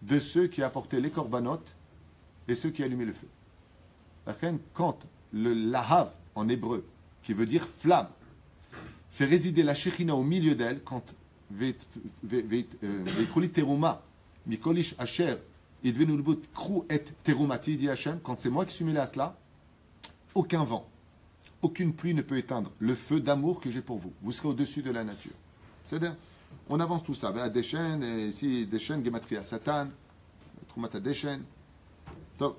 de ceux qui apportaient les corbanotes et ceux qui allumaient le feu. La reine, quand le lahav en hébreu, qui veut dire flamme, fait résider la shechina au milieu d'elle, quand teruma mikolish asher idvenulbut krou et terumati dit Hachem, quand c'est moi qui suis mêlé à cela, aucun vent, aucune pluie ne peut éteindre le feu d'amour que j'ai pour vous. Vous serez au-dessus de la nature. C'est-à-dire, on avance tout ça. Deshen, ici, Deshen, Gematria, Satan, Trumata Deshen. On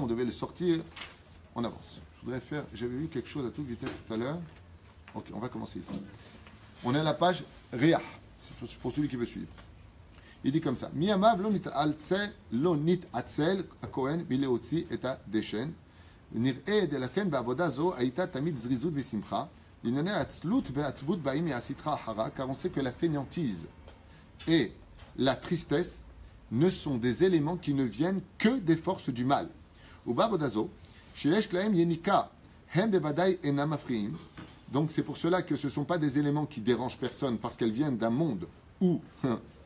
devait le sortir. On avance. Je voudrais faire. J'avais vu quelque chose à toute vitesse tout à l'heure. Ok, on va commencer ici. On est à la page Réah. C'est pour celui qui veut suivre. Il dit comme ça. Miyamav lo nit atzel Kohen mileotzi et a Deshen. נראה דלכן בעבודה זו הייתה תמיד זריזות ושמחה לענייני העצלות והעצבות באים מהסטרא אחרא, car on sait que la fainéantise et la tristesse ne sont des éléments qui ne viennent que des forces du mal. ובעבודה זו שיש להם יניקה הם בוודאי אינם מפריעים. Donc c'est pour cela que ce ne sont pas des éléments qui dérangent personne parce qu'elles viennent d'un monde où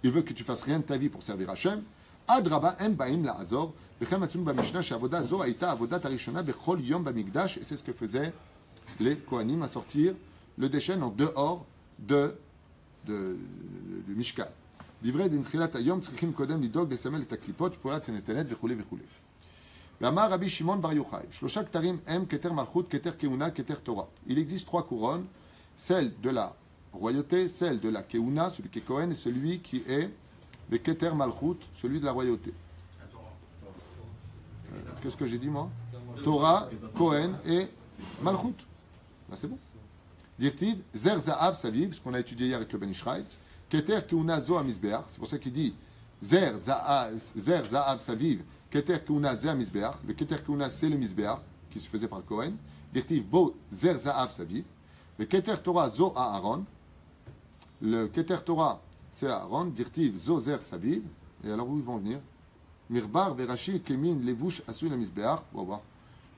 il veut que tu fasses rien de ta vie pour servir Hachem. אדרבה, הם באים לעזור, וכן מצאנו במשנה שעבודה זו הייתה עבודת הראשונה בכל יום במקדש, et c'est ce que faisaient les Kohanim à sortir le déchen en dehors du Mishkan. דברי דתחילת היום צריכים קודם לדאוג לסמל את הקליפות, פעולת הנתנת וכו' וכו'. ואמר רבי שמעון בר יוחאי, 3 כתרים הם כתר מלכות, כתר כהונה, כתר תורה. Il existe 3 couronnes, celle de la royauté, celle de la kehuna, celui qui est Kohen, et celui qui est le Keter Malchut, celui de la royauté. Qu'est-ce que j'ai dit moi? Torah, Kohen et Malchut. Là c'est bon. Dirtiv, Zer Zaav Saviv, ce qu'on a étudié hier avec le Ben Ishraï. Keter Keuna Zo Amizbeach, c'est pour ça qu'il dit Zer Zaav Saviv, Keter Keuna Ze Amizbeach. Le Keter Keuna c'est le Mizbeach qui se faisait par le Kohen. Dirtiv, Bo Zer Zaav Saviv. Le Keter Torah Zo Aaron. Le Keter Torah c'est Aaron, dirtiv, Zozer Saviv. Et alors où ils vont venir? Mirbar, Verashi, Kemin, Levush, Asu, la Misbeach.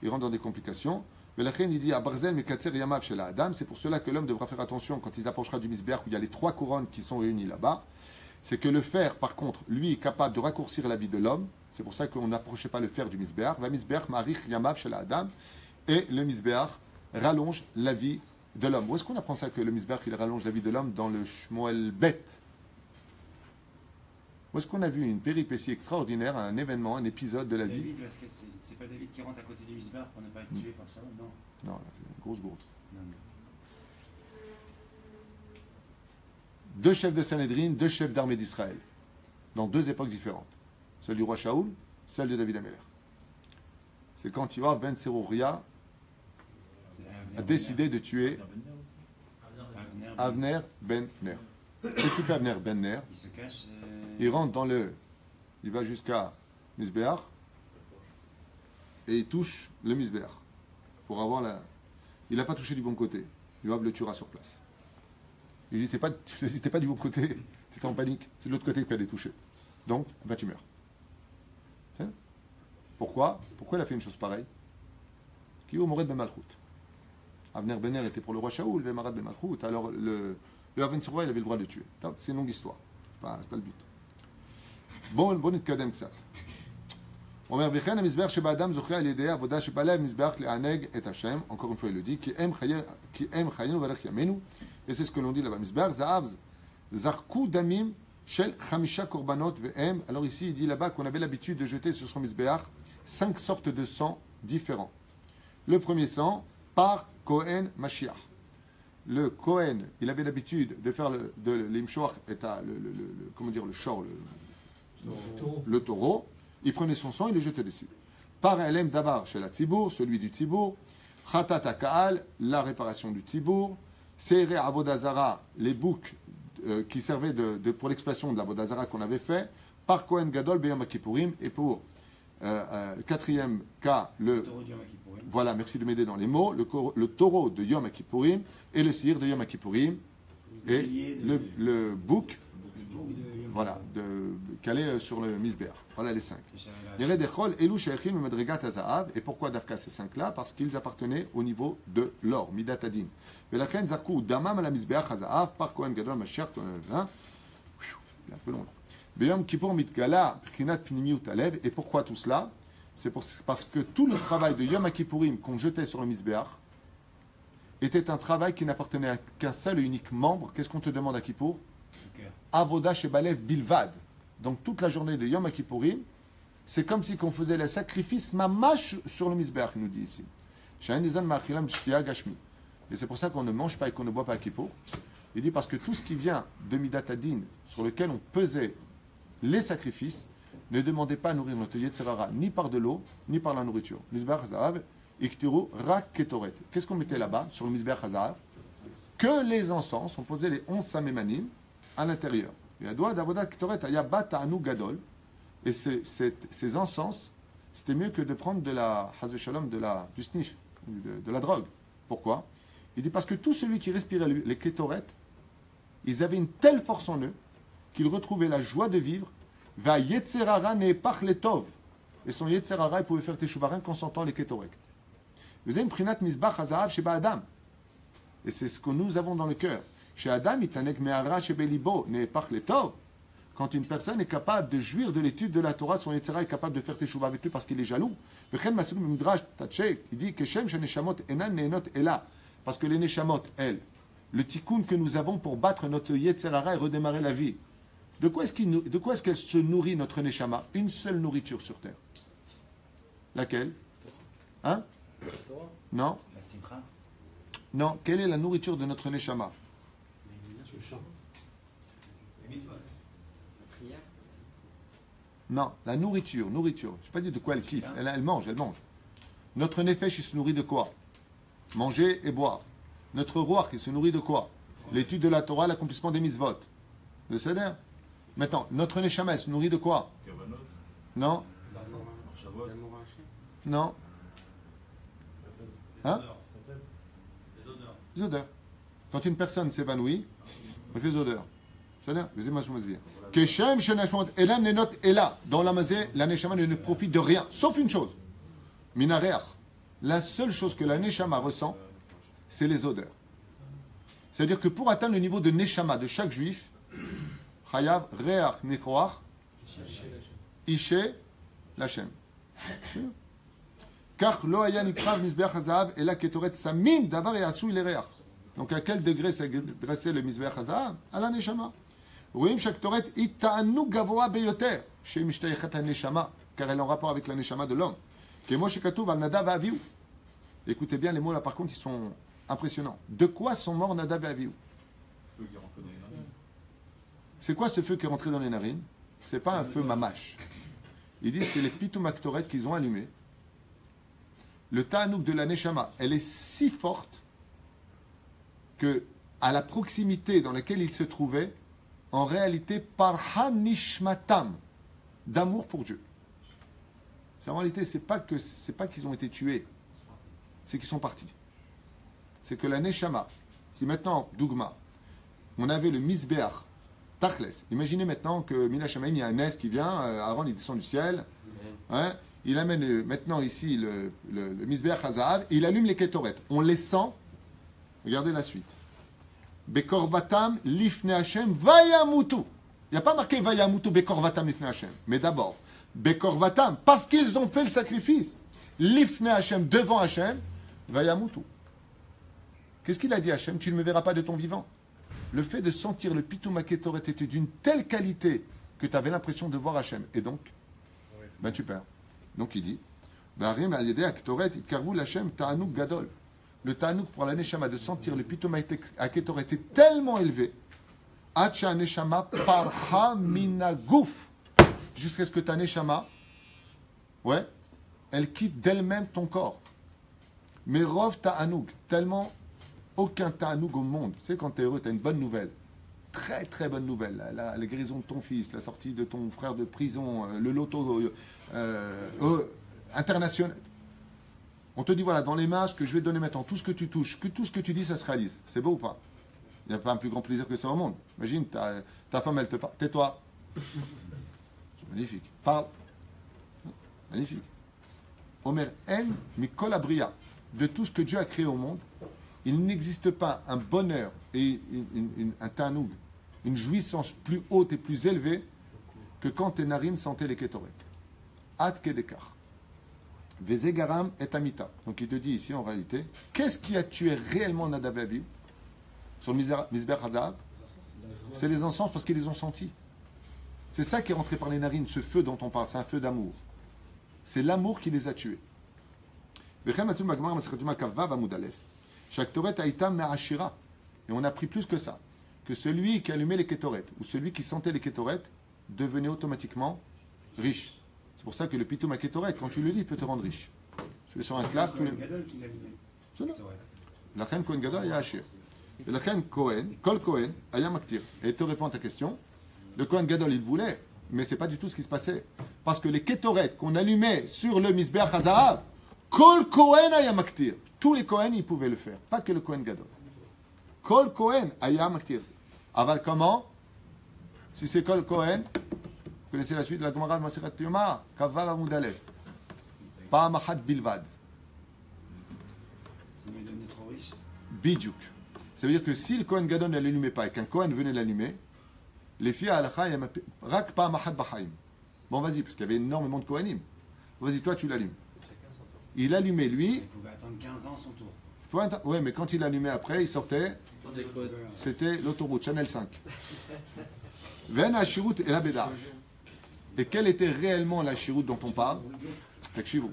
Ils rentrent dans des complications. Mais la reine, il dit à Barzel, Mekatser, Yamav, chez la Adam. C'est pour cela que l'homme devra faire attention quand il approchera du Misbeach où il y a les 3 couronnes qui sont réunies là-bas. C'est que le fer, par contre, lui, est capable de raccourcir la vie de l'homme. C'est pour ça qu'on n'approchait pas le fer du Misbeach. Va Misbeach, Marich, Yamav, chez la Adam. Et le Misbeach rallonge la vie de l'homme. Où est-ce qu'on apprend ça que le Misbeach, il rallonge la vie de l'homme? Dans le Shmuel Bet. Où est-ce qu'on a vu une péripétie extraordinaire, un événement, un épisode de la vie? David, parce que c'est pas David qui rentre à côté du misbar pour ne pas être tué par ça, non? Non, c'est une grosse gourde. Non. 2 chefs de Sanhédrin, 2 chefs d'armée d'Israël, dans 2 époques différentes. Celle du roi Shaoul, celle de David Améler. C'est quand Yoav ben Seruria a décidé de tuer Avner ben Ner. Qu'est-ce qu'il fait Avner ben Ner? Il se cache. Il rentre dans le... Il va jusqu'à Misbéach, et il touche le Misbéach. Pour avoir la... Il n'a pas touché du bon côté. Yoav le tuera sur place. Il dit, t'es pas du bon côté, tu étais en panique, c'est de l'autre côté que tu allais toucher. Donc, ben, tu meurs. Pourquoi il a fait une chose pareille? Qui au Mored ben Malchut. Avner Bener était pour le roi Shaoul, Vemarad ben Malchut. Alors, le Aven Sirwa, il avait le droit de le tuer. C'est une longue histoire. C'est pas le but. Bon, נתקדם קצת. אומר, וכן המזבח שבאדם זוכה על ידי עבודה שבעלי המזבח לענג את השם, encore une fois il le dit, כי הם חיינו ולך ימינו, et c'est ce que l'on dit là-bas, מזבח זהב, זרקו דמים של 5 קורבנות והם, alors ici il dit là-bas qu'on avait l'habitude de jeter sur son mizbeach 5 sortes de sang différents. Le premier sang, par Kohen Mashiach. Le Kohen, il avait l'habitude de faire l'imshoach, comment dire, le shor, le taureau. Il prenait son sang et le jetait dessus. Par Elem Dabar chez la Tzibour, celui du Tzibour. Khatat Akaal, la réparation du Tzibour. Seire Avodazara, les boucs qui servaient pour l'expression de l'Avodazara qu'on avait fait. Par Kohen Gadol Beyom Kippourim. Et pour quatrième cas, voilà, merci de m'aider dans les mots, le taureau de Yom Kippourim et le sire de Yom Kippourim et le bouc, voilà, calé sur le Misbéach. Voilà les 5. Et pourquoi Dafka ces 5-là? Parce qu'ils appartenaient au niveau de l'or, Midat Adin. Il est un peu long. Beyom Kippour Mitgala, Prinat Pnimiut Alev. Et pourquoi tout cela? C'est parce que tout le travail de Yom Kippourim qu'on jetait sur le Misbéach était un travail qui n'appartenait qu'un seul et unique membre. Qu'est-ce qu'on te demande à Kippour? Avoda Shebalev Bilvad. Donc toute la journée de Yom Kippourim, c'est comme si qu'on faisait le sacrifice mamash sur le Misbéach, il nous dit ici. Et c'est pour ça qu'on ne mange pas et qu'on ne boit pas à Kippour. Il dit parce que tout ce qui vient de Midat Adin, sur lequel on pesait les sacrifices, ne demandait pas à nourrir notre Yetzerara ni par de l'eau, ni par la nourriture. Misbéach Zahav, Iktiru Rak Ketoret. Qu'est-ce qu'on mettait là-bas, sur le Misbéach Zahav? Que les encens, on posait les 11 Samémanim à l'intérieur. Et ces encens, c'était mieux que de prendre de la Shalom, du sniff, de la drogue. Pourquoi? Il dit parce que tout celui qui respirait les kétoret, ils avaient une telle force en eux qu'ils retrouvaient la joie de vivre. Va Yetzerara ne pach letov. Et son Yetzerara, il pouvait faire teshuva rien qu'en sentant les kétoret. Vous avez une prinat misbach hazahav chez Adam. Et c'est ce que nous avons dans le cœur. Chez Adam, itanek me'ara chez Belibo ne pach letov. Quand une personne est capable de jouir de l'étude de la Torah, son Yetzera est capable de faire teshuva avec lui parce qu'il est jaloux. Il dit que Shem sheneshamot enan neenot ela. Parce que les neshamot, elles, le tikkun que nous avons pour battre notre Yetzerara et redémarrer la vie, de quoi est-ce qu'elle se nourrit, notre neshama? Une seule nourriture sur terre. Laquelle? Hein? Non? La simcha. Non. Quelle est la nourriture de notre neshama? Non, la nourriture. Je n'ai pas dit de quoi elle kiffe. Elle mange. Notre nefesh, il se nourrit de quoi? Manger et boire. Notre roi, il se nourrit de quoi? L'étude de la Torah, l'accomplissement des mitzvot. Le seder. Maintenant, notre neshama, elle se nourrit de quoi? Non. Non. Hein? Les odeurs. Quand une personne s'évanouit, elle fait des odeurs. C'est-à-dire, Keshem shenashmot elam nenot ela. Dans la mazé, la neshama ne profite de rien, sauf une chose. Minareach. La seule chose que la neshama ressent, c'est les odeurs. C'est-à-dire que pour atteindre le niveau de neshama de chaque juif, chayav reach nechoach ishe lachem. Car lo haya nikrav mizbeach hazahav ela ketoret samin davar yasu il reach. Donc à quel degré s'est dressé le mizbeach hazahav? À la neshama. רואים שהקטורת היא תענוג גבוה ביותר שהיא משתייכת לנשמה, car elle est en rapport avec la neshama de l'homme. כמו שכתוב על נדב ואביהו. Écoutez bien les mots là par contre, ils sont impressionnants. De quoi sont morts Nadav et Avihu? C'est quoi ce feu qui est rentré dans les narines? C'est pas un feu mamash. Il dit c'est les pitoum aktoret qu'ils ont allumé. Le ta'anouk de la neshama, elle est si forte que à la proximité dans laquelle il se trouvait, en réalité, par hanishmatam, d'amour pour Dieu. C'est en réalité, c'est pas qu'ils ont été tués, c'est qu'ils sont partis. C'est que la Neshama, si maintenant, Dougma, on avait le Misbeach, Tachles, imaginez maintenant que Mina Shamaim, il y a un Nes qui vient, Aaron il descend du ciel, hein, il amène maintenant ici le Misbeach Hazahav, il allume les Ketoret. On les sent, regardez la suite. Bekorvatam lifne Hashem vayamutu. Il n'y a pas marqué vayamutu bekorvatam lifne Hashem, mais d'abord, bekorvatam, parce qu'ils ont fait le sacrifice, lifne Hashem, devant Hashem, vayamutu. Qu'est-ce qu'il a dit Hashem? Tu ne me verras pas de ton vivant. Le fait de sentir le pitoum haketoret était d'une telle qualité que tu avais l'impression de voir Hashem. Et donc, ben tu perds. Donc il dit, le ta'anouk pour la neshama de sentir le pitoum haketoret était tellement élevé, acha neshama parha minagouf, jusqu'à ce que ta neshama, ouais, elle quitte d'elle-même ton corps. Mais rov ta'anouk, tellement aucun ta'anouk au monde. Tu sais, quand tu es heureux, tu as une bonne nouvelle. Très, très bonne nouvelle. La guérison de ton fils, la sortie de ton frère de prison, le loto international. On te dit, voilà, dans les mains, ce que je vais te donner maintenant, tout ce que tu touches, tout ce que tu dis, ça se réalise. C'est beau ou pas? Il n'y a pas un plus grand plaisir que ça au monde. Imagine, ta femme, elle te parle. Tais-toi. Magnifique. Parle. Magnifique. Omer en mikol abria. De tout ce que Dieu a créé au monde, il n'existe pas un bonheur et un tanoug, une jouissance plus haute et plus élevée que quand tes narines sentaient les kétoret. At kedekar. Vezegaram et amita. Donc il te dit ici en réalité, qu'est-ce qui a tué réellement Nadav et Avihu sur le Misbeach Hazahav? C'est les encens parce qu'ils les ont sentis. C'est ça qui est rentré par les narines, ce feu dont on parle, c'est un feu d'amour. C'est l'amour qui les a tués. Et on a pris plus que ça, que celui qui allumait les kétoret, ou celui qui sentait les kétoret, devenait automatiquement riche. C'est pour ça que le pitoum à kétoret, quand tu le lis, il peut te rendre riche. Tu es sur un clave, tu le... La reine Kohen Gadol, il y a Hachir. Et la reine Kohen, Kol Kohen, Aya Maktir. Et il te répond à ta question. Le Kohen Gadol, il voulait, mais ce n'est pas du tout ce qui se passait. Parce que les kétoret qu'on allumait sur le Misbeach Hazahav, Kol Kohen Aya Maktir. Tous les Kohen, ils pouvaient le faire, pas que le Kohen Gadol. Kol Kohen Aya Maktir. Aval comment? Si c'est Kol Kohen, vous connaissez la suite de la Gemara de Masechet Yoma, Kavav Amud Aleph. Pa'amachat bilvad. Ça me donne trop riche. Bidiouk. Ça veut dire que si le Kohen Gadol ne l'allumait pas et qu'un Kohen venait l'allumer, les filles à Halakha, rak pa'amachat bachaim. Bon, vas-y, parce qu'il y avait énormément de Kohanim. Vas-y, toi, tu l'allumes. Il allumait, lui. Il pouvait attendre 15 ans son tour. Oui, mais quand il allumait après, il sortait. C'était l'autoroute, Channel 5. Ven Hashirut et la Bédard. Et quelle était réellement la Hashirut dont on parle? Takshivou.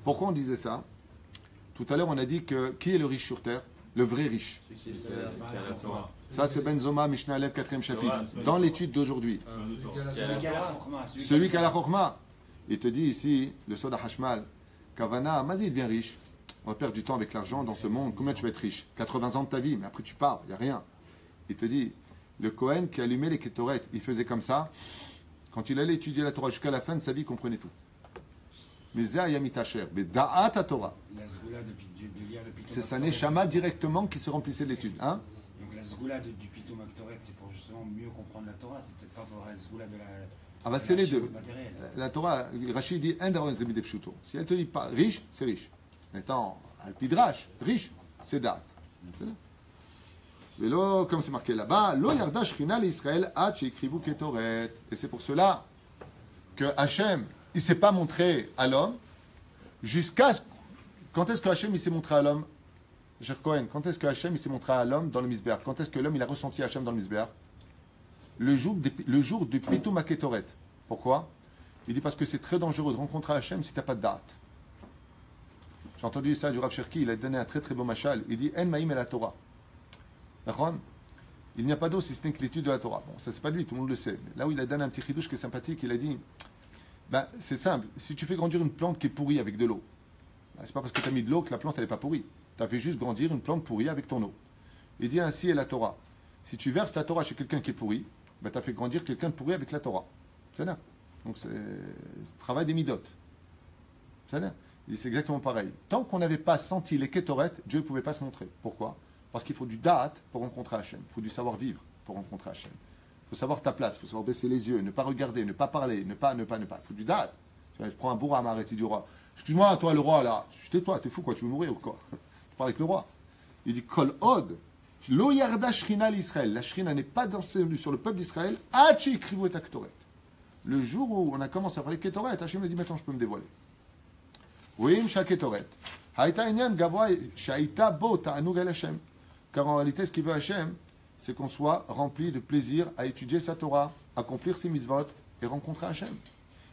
Pourquoi on disait ça? Tout à l'heure, on a dit que qui est le riche sur terre? Le vrai riche. Ça, c'est Benzoma, Mishnah Alev, 4e chapitre. Dans l'étude d'aujourd'hui. Celui qui a la Chokhma. Il te dit ici, le Soda Hashmal, Kavana, vas-y, il devient riche. On va perdre du temps avec l'argent dans ce monde. Combien tu vas être riche? 80 ans de ta vie, mais après tu pars, il n'y a rien. Il te dit, le Kohen qui allumait les kétoret, il faisait comme ça. Quand il allait étudier la Torah jusqu'à la fin de sa vie, il comprenait tout. Mais Zayamitacher, mais Da'at à Torah. C'est sa neshama directement qui se remplissait de l'étude. Hein? Donc la zgoula du pitoum haketoret, c'est pour justement mieux comprendre la Torah, c'est peut-être pas pour la zgoula de la. Ah bah c'est les deux. La Torah, Rachid dit si elle te dit pas riche, c'est riche. Maintenant, Alpidrash, riche, c'est date. Et là, comme c'est marqué là-bas, lo yarda shchina l'Israël ad sheikrivu ketoret. Et c'est pour cela que Hachem, il s'est pas montré à l'homme jusqu'à quand est-ce que Hachem il s'est montré à l'homme? Cher Cohen, quand est-ce que Hachem il s'est montré à l'homme dans le Misbeach? Quand est-ce que l'homme il a ressenti Hachem dans le Misbeach? Le jour du Pitoum HaKetoret. Pourquoi? Il dit parce que c'est très dangereux de rencontrer Hachem si tu n'as pas de date. J'ai entendu ça du Rav Cherki, il a donné un très très beau machal. Il dit En Maïm et la Torah. D'accord? Il n'y a pas d'eau si ce n'est que l'étude de la Torah. Bon, ça c'est pas lui, tout le monde le sait. Là où il a donné un petit chidouche qui est sympathique, il a dit ben, c'est simple, si tu fais grandir une plante qui est pourrie avec de l'eau, ben, c'est pas parce que tu as mis de l'eau que la plante elle n'est pas pourrie. Tu as fait juste grandir une plante pourrie avec ton eau. Il dit ainsi est la Torah. Si tu verses la Torah chez quelqu'un qui est pourri, ben, tu as fait grandir quelqu'un de pourri avec la Torah. C'est là. Donc c'est le travail des midotes. Il dit, c'est exactement pareil. Tant qu'on n'avait pas senti les Ketoret, Dieu ne pouvait pas se montrer. Pourquoi? Parce qu'il faut du da'at pour rencontrer Hachem. Il faut du savoir-vivre pour rencontrer Hachem. Il faut savoir ta place, il faut savoir baisser les yeux, ne pas regarder, ne pas parler, ne pas. Il faut du da'at. Tu prends un bourra à m'arrêter du roi. Excuse-moi, toi, le roi, là. Tais-toi, t'es fou, quoi, tu veux mourir ou quoi? Tu parles avec le roi. Il dit, Kol od, lo yarda shrina l'Israël. La shrina n'est pas descendue sur le peuple d'Israël. Hachi krivu et aktoret. Le jour où on a commencé à parler de Ketoret, Hachem a dit, maintenant je peux me dévoiler. Oui, Ketoret. Haïta inyan gavoa shaïta bo ta'anug el Hachem. Car en réalité, ce qu'il veut Hachem, c'est qu'on soit rempli de plaisir à étudier sa Torah, accomplir ses mitzvot et rencontrer Hachem.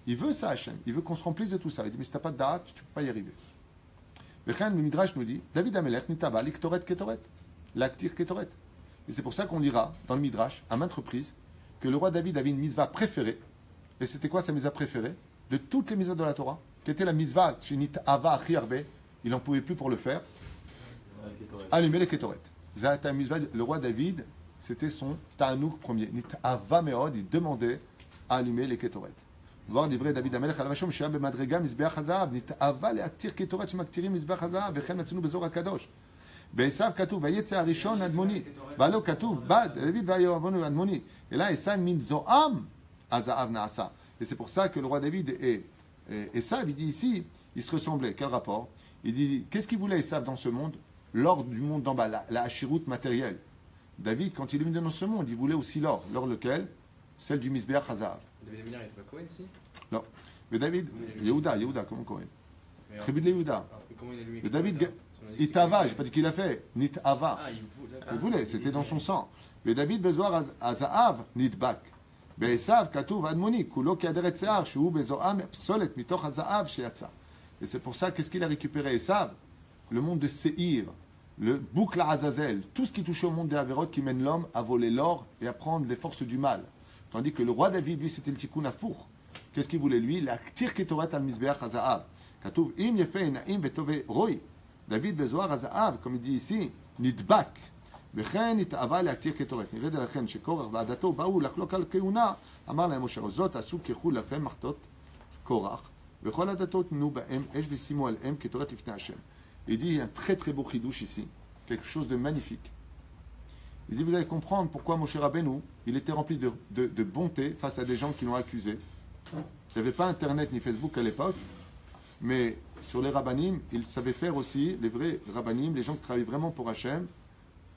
Il veut ça, Hachem. Il veut qu'on se remplisse de tout ça. Il dit, mais si tu n'as pas de da'at, tu ne peux pas y arriver. Le Midrash nous dit, David Amelech nitaba liktoret ketoret. L'actir ketoret. Et c'est pour ça qu'on lira dans le Midrash, à maintes reprises, que le roi David avait une mitzvah préférée. Et c'était quoi sa mitzvah préférée? De toutes les mitzvahs de la Torah, qui était la mitzvah chez Nit'ava Achiarbe, il n'en pouvait plus pour le faire, allumer les ketoret. Le roi David, c'était son ta'anouk premier. Nit'ava meod, il demandait à allumer les ketoret. voir דברי דוד המלך עליו השם שהיה במדרגה מזבח הזהב, נתאווה להקטיר כתורת שמקטירים מזבח הזהב, וכן מצאנו באזור הקדוש. בעשיו כתוב, ויצא הראשון אדמוני, והלא כתוב, בד, דוד ויאהבנו אדמוני, אלא עשיו מן זועם, הזהב נעשה. Et c'est pour ça que le roi David et Esav, il dit ici, ils se ressemblaient. Quel rapport? Il dit, qu'est-ce qu'il voulait Esav dans ce monde? L'or du monde d'en bas, la hachiroute matérielle. David, quand il est venu dans ce monde, il voulait aussi l'or. L'or lequel? Celle du Mizbeach Hazav. David Amillar, il n'était pas Cohen, si? Non. Mais David, Yehuda, comment Cohen? Tribu de Yehuda. Comment il est lui? Mais David, Itava, je n'ai pas dit qu'il a fait. Nitava. Ah, Il voulait, c'était dans son sang. Mais David, Bezoar Hazav, Nitbak. בעשיו כתוב אדמוני, כולו כעדרת שיער, שהוא בזועם פסולת מתוך הזהב שיצא. Et c'est pour ça, qu'est-ce qu'il a récupéré Esav? Le monde de Seir, le boucle à Azazel, tout ce qui touchait au monde des Averot qui mène l'homme à voler l'or et à prendre les forces du mal. Tandis que le roi David, lui, c'était le tikkun afour. Qu'est-ce qu'il voulait, lui? La ktir ketoret al mizbeach hazaav. Katuv im yefei naim vetove roi. David bezoar hazaav, comme il dit ici, nidbak. וכן התאווה להקטיר כתורת. נרד לכן שקורח ועדתו באו לחלוק על כהונה, אמר להם משה, זאת עשו ככו לכם מחטות קורח, וכל הדתות תנו בהם אש ושימו עליהם כתורת לפני השם. Il dit, il y a un très très beau chidouche ici, quelque chose de magnifique. Il dit, vous allez comprendre pourquoi Moshe Rabbeinu, il était rempli de bonté face à des gens qui l'ont accusé. Il n'y avait pas Internet ni Facebook à l'époque, mais sur les rabbanim, il savait faire aussi, les vrais rabbanim, les gens qui travaillaient vraiment pour Hachem,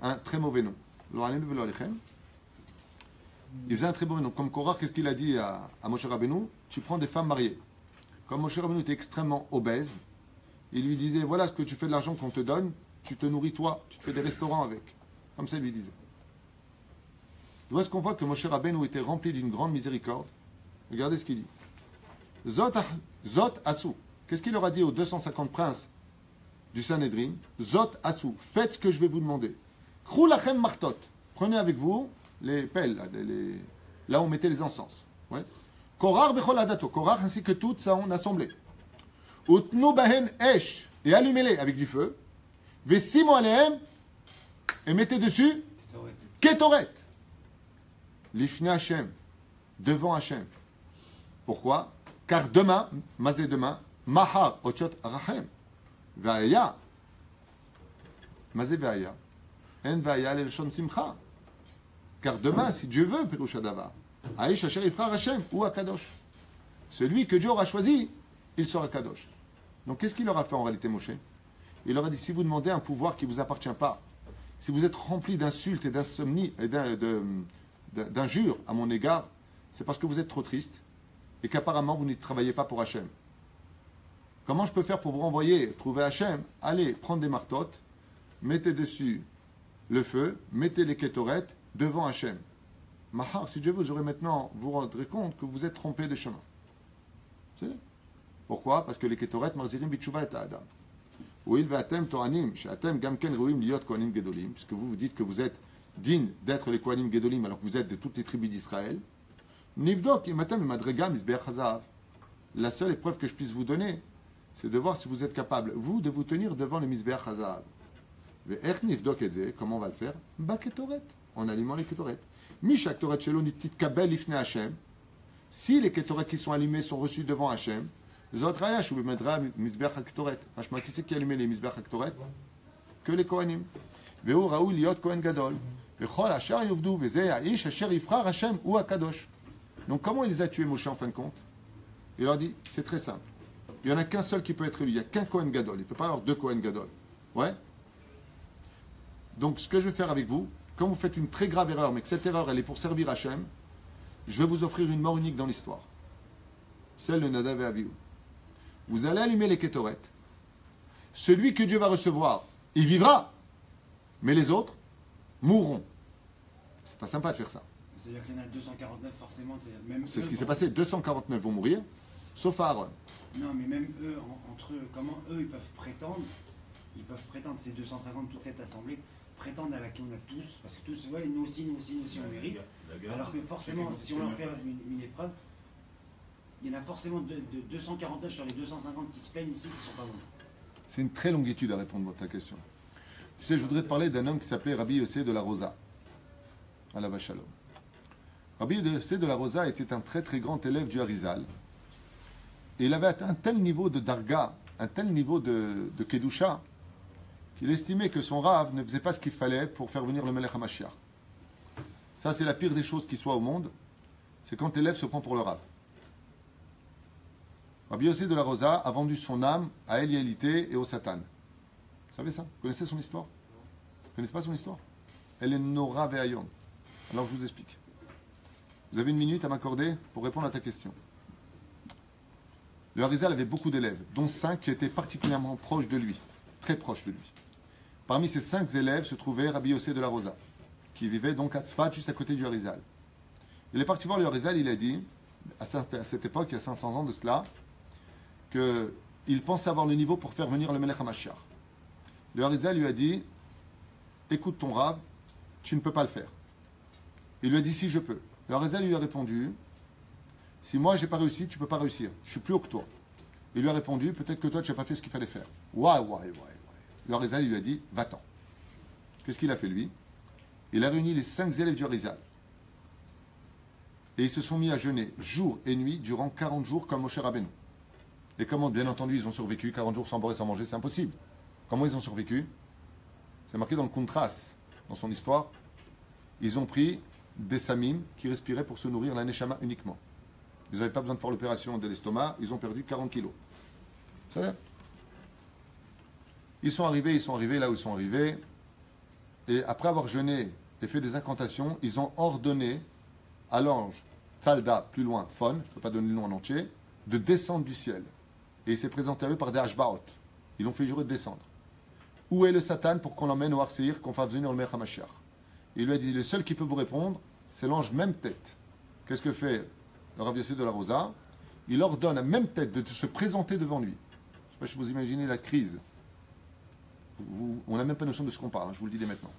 un très mauvais nom. Il faisait un très mauvais nom. Comme Korach, qu'est-ce qu'il a dit à Moshe Rabbeinu? Tu prends des femmes mariées. Comme Moshe Rabbeinu était extrêmement obèse, il lui disait, voilà ce que tu fais de l'argent qu'on te donne, tu te nourris toi, tu te fais des restaurants avec. Comme ça, il lui disait. D'où est-ce qu'on voit que Moshe Rabbeinu était rempli d'une grande miséricorde? Regardez ce qu'il dit. Zot Asou. Qu'est-ce qu'il leur a dit aux 250 princes du Sanhédrin? Zot Asou. Faites ce que je vais vous demander. Prenez avec vous les pelles, là où on mettait les encens. Ouais. Korar bechol adato. Korar ainsi que toute son assemblée. Utnu bahen esh. Et allumez-les avec du feu. Vesimu alehem. Et mettez dessus. Ketoret. Lifne Hashem. Devant Hashem. Pourquoi? Car demain, mazé demain, mahar ochot rachem. Vaya. Mazé vaya. En vaya le shon simcha. Car demain, si Dieu veut, Pirush Hadavar, Aïch Asher Yifra Hashem ou Akadosh. Celui que Dieu aura choisi, il sera Kadosh. Donc qu'est-ce qu'il leur a fait en réalité, Moshe? Il leur a dit, si vous demandez un pouvoir qui ne vous appartient pas, si vous êtes rempli d'insultes et d'insomnie et d'injures à mon égard, c'est parce que vous êtes trop triste et qu'apparemment vous ne travaillez pas pour Hachem. Comment je peux faire pour vous renvoyer, trouver Hachem? Allez, prendre des martottes, mettez dessus le feu, mettez les kétorettes devant Hachem. Mahar, si Dieu vous aurez maintenant, vous rendrez compte que vous êtes trompé de chemin. C'est vrai. Pourquoi? Parce que les kétorettes, marzirim bitchouva et adam. Ouil ve'atem to'anim, she'atem gamken ruim liot kohanim gedolim, puisque vous dites que vous êtes digne d'être les kohanim gedolim alors que vous êtes de toutes les tribus d'Israël. Nivdok imatem madrega misbeach hazav. La seule épreuve que je puisse vous donner, c'est de voir si vous êtes capable, vous, de vous tenir devant le misbeach hazav. Comment on va le faire? En allumant les kétoret. Si les kétoret qui sont allumés sont reçus devant Hachem, Les autres Raya, je vous mettrai Mizbeach HaKtoret. Franchement, qui c'est qui a allumé les Mizbeach HaKtoret? Que les Kohanim. Veu Raoul Liot Kohen Gadol. Vechol Hachar Yovdu. Vezeh Aish Asher Yifrar Hashem ou Akadosh. Donc, comment il les a tués, Moshe, en fin de compte? Il leur dit, c'est très simple. Il n'y en a qu'un seul qui peut être élu. Il n'y a qu'un Kohen Gadol. Il ne peut pas y avoir deux Kohen Gadol. Ouais? Donc, ce que je vais faire avec vous, quand vous faites une très grave erreur, mais que cette erreur, elle est pour servir Hachem, je vais vous offrir une mort unique dans l'histoire. Celle de Nadav et Abihu. Vous allez allumer les Kétoret. Celui que Dieu va recevoir, il vivra. Mais les autres mourront. C'est pas sympa de faire ça. C'est-à-dire qu'il y en a 249 forcément. Même C'est eux, ce qui s'est passé. 249 vont mourir, sauf Aaron. Non, mais même eux, entre eux, comment eux, ils peuvent prétendre, ces 250, toute cette assemblée, prétendent à laquelle on a tous, parce que tous, ouais, nous aussi, on mérite. Alors que forcément, si on leur fait une épreuve, il y en a forcément de 249 sur les 250 qui se plaignent ici, qui ne sont pas bons. C'est une très longue étude à répondre à ta question. Tu sais, je voudrais te parler d'un homme qui s'appelait Rabbi Yossé de la Rosa, à la Vachalom. Rabbi Yossé de la Rosa était un très très grand élève du Harizal. Et il avait atteint un tel niveau de darga, un tel niveau de kedusha, qu'il estimait que son Rav ne faisait pas ce qu'il fallait pour faire venir le Melech HaMashiach. Ça, c'est la pire des choses qui soit au monde, c'est quand l'élève se prend pour le Rav. Rabbi Yossé de la Rosa a vendu son âme à Elialité et au Satan. Vous savez ça? Vous connaissez son histoire? Vous ne connaissez pas son histoire? Elle est Nora Ve'ayom. Alors je vous explique. Vous avez une minute à m'accorder pour répondre à ta question. Le Harizal avait beaucoup d'élèves, dont 5 qui étaient particulièrement proches de lui, très proches de lui. Parmi ces 5 élèves se trouvait Rabbi Yossé de la Rosa, qui vivait donc à Tzfat, juste à côté du Harizal. Il est parti voir le Harizal, il a dit, à cette époque, il y a 500 ans de cela, qu'il pense avoir le niveau pour faire venir le Melech HaMashiach. Le Harizal lui a dit, écoute ton Rav, tu ne peux pas le faire. Il lui a dit, si je peux. Le Harizal lui a répondu, si moi j'ai pas réussi, tu peux pas réussir. Je suis plus haut que toi. Il lui a répondu, peut-être que toi tu n'as pas fait ce qu'il fallait faire. Ouais. Le Harizal lui a dit, va-t'en. Qu'est-ce qu'il a fait lui? Il a réuni les 5 élèves du Harizal. Et ils se sont mis à jeûner jour et nuit durant 40 jours comme Moshe Rabbeinu. Et comment, bien entendu, ils ont survécu 40 jours sans boire et sans manger, c'est impossible. Comment ils ont survécu? C'est marqué dans le Contras, dans son histoire. Ils ont pris des samim qui respiraient pour se nourrir la neshama uniquement. Ils n'avaient pas besoin de faire l'opération de l'estomac, ils ont perdu 40 kilos. C'est vrai? Ils sont arrivés là où ils sont arrivés. Et après avoir jeûné et fait des incantations, ils ont ordonné à l'ange Tzalda, plus loin, Fon, je ne peux pas donner le nom en entier, de descendre du ciel. Et il s'est présenté à eux par des Hashbaot. Ils l'ont fait jurer de descendre. Où est le Satan pour qu'on l'emmène au Arseir, qu'on fasse venir le Melech HaMashiach? Il lui a dit, le seul qui peut vous répondre, c'est l'ange même tête. Qu'est-ce que fait le Rav Yossé de la Rosa? Il ordonne à même tête de se présenter devant lui. Je ne sais pas si vous imaginez la crise. On n'a même pas notion de ce qu'on parle, je vous le dis dès maintenant.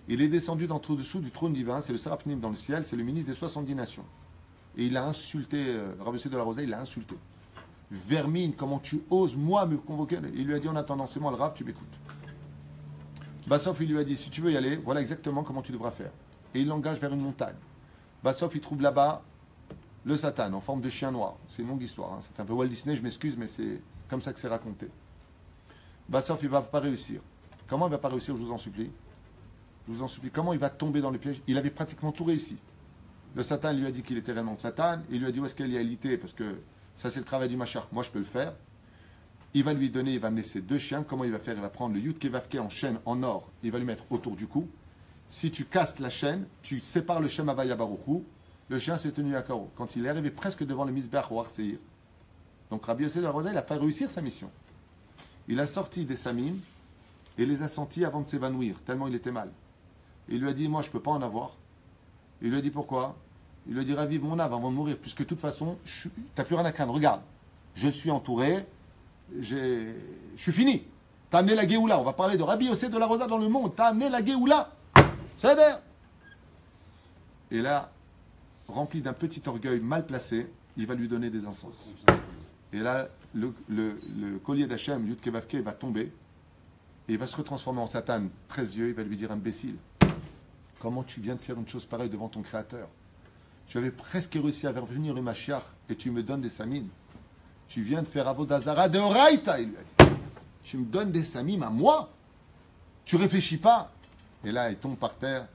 Il est descendu dessous du trône divin, c'est le Sarapnim dans le ciel, c'est le ministre des 70 nations. Et il a insulté, le Rav Yossé de la Rosa, il l'a insulté. Vermine, comment tu oses, moi, me convoquer? Il lui a dit en attendant, c'est moi le Rav, tu m'écoutes. Bassof, il lui a dit, si tu veux y aller, voilà exactement comment tu devras faire. Et il l'engage vers une montagne. Bassof, il trouve là-bas le Satan, en forme de chien noir. C'est une longue histoire, hein. Ça fait un peu Walt Disney, je m'excuse, mais c'est comme ça que c'est raconté. Bassof, il ne va pas réussir. Comment il ne va pas réussir, je vous en supplie? Je vous en supplie, comment il va tomber dans le piège? Il avait pratiquement tout réussi. Le Satan lui a dit qu'il était réellement Satan, il lui a dit où est-ce qu'il y a l'égalité, parce que ça c'est le travail du Machar, moi je peux le faire. Il va lui donner, il va amener ses 2 chiens. Comment il va faire? Il va prendre le Yud Kevavke en chaîne en or, il va lui mettre autour du cou. Si tu casses la chaîne, tu sépares le Shem Havaya Baruchou, le chien s'est tenu à carreau. Quand il est arrivé presque devant le Mizbeach au Arseir, donc Rabbi Yossé de la Rosa, il n'a pas réussi sa mission. Il a sorti des samim et les a sentis avant de s'évanouir, tellement il était mal. Il lui a dit, moi je ne peux pas en avoir. Il lui a dit, pourquoi? Il lui a dit, ravive mon âme avant de mourir, puisque de toute façon, tu n'as plus rien à craindre. Regarde, je suis entouré, je suis fini. Tu as amené la Géoula. On va parler de Rabbi Yossé de la Rosa dans le monde. Tu as amené la Géoula. C'est d'ailleurs. Et là, rempli d'un petit orgueil mal placé, il va lui donner des encens. Et là, le collier d'Hachem, Yud Kevavke, va tomber. Et il va se retransformer en Satan, 13 yeux. Il va lui dire, imbécile, comment tu viens de faire une chose pareille devant ton Créateur? Tu avais presque réussi à faire venir le Mashiach et tu me donnes des samines. Tu viens de faire Avodazara de Oraïta, il lui a dit. Tu me donnes des samim à moi? Tu réfléchis pas? Et là, il tombe par terre.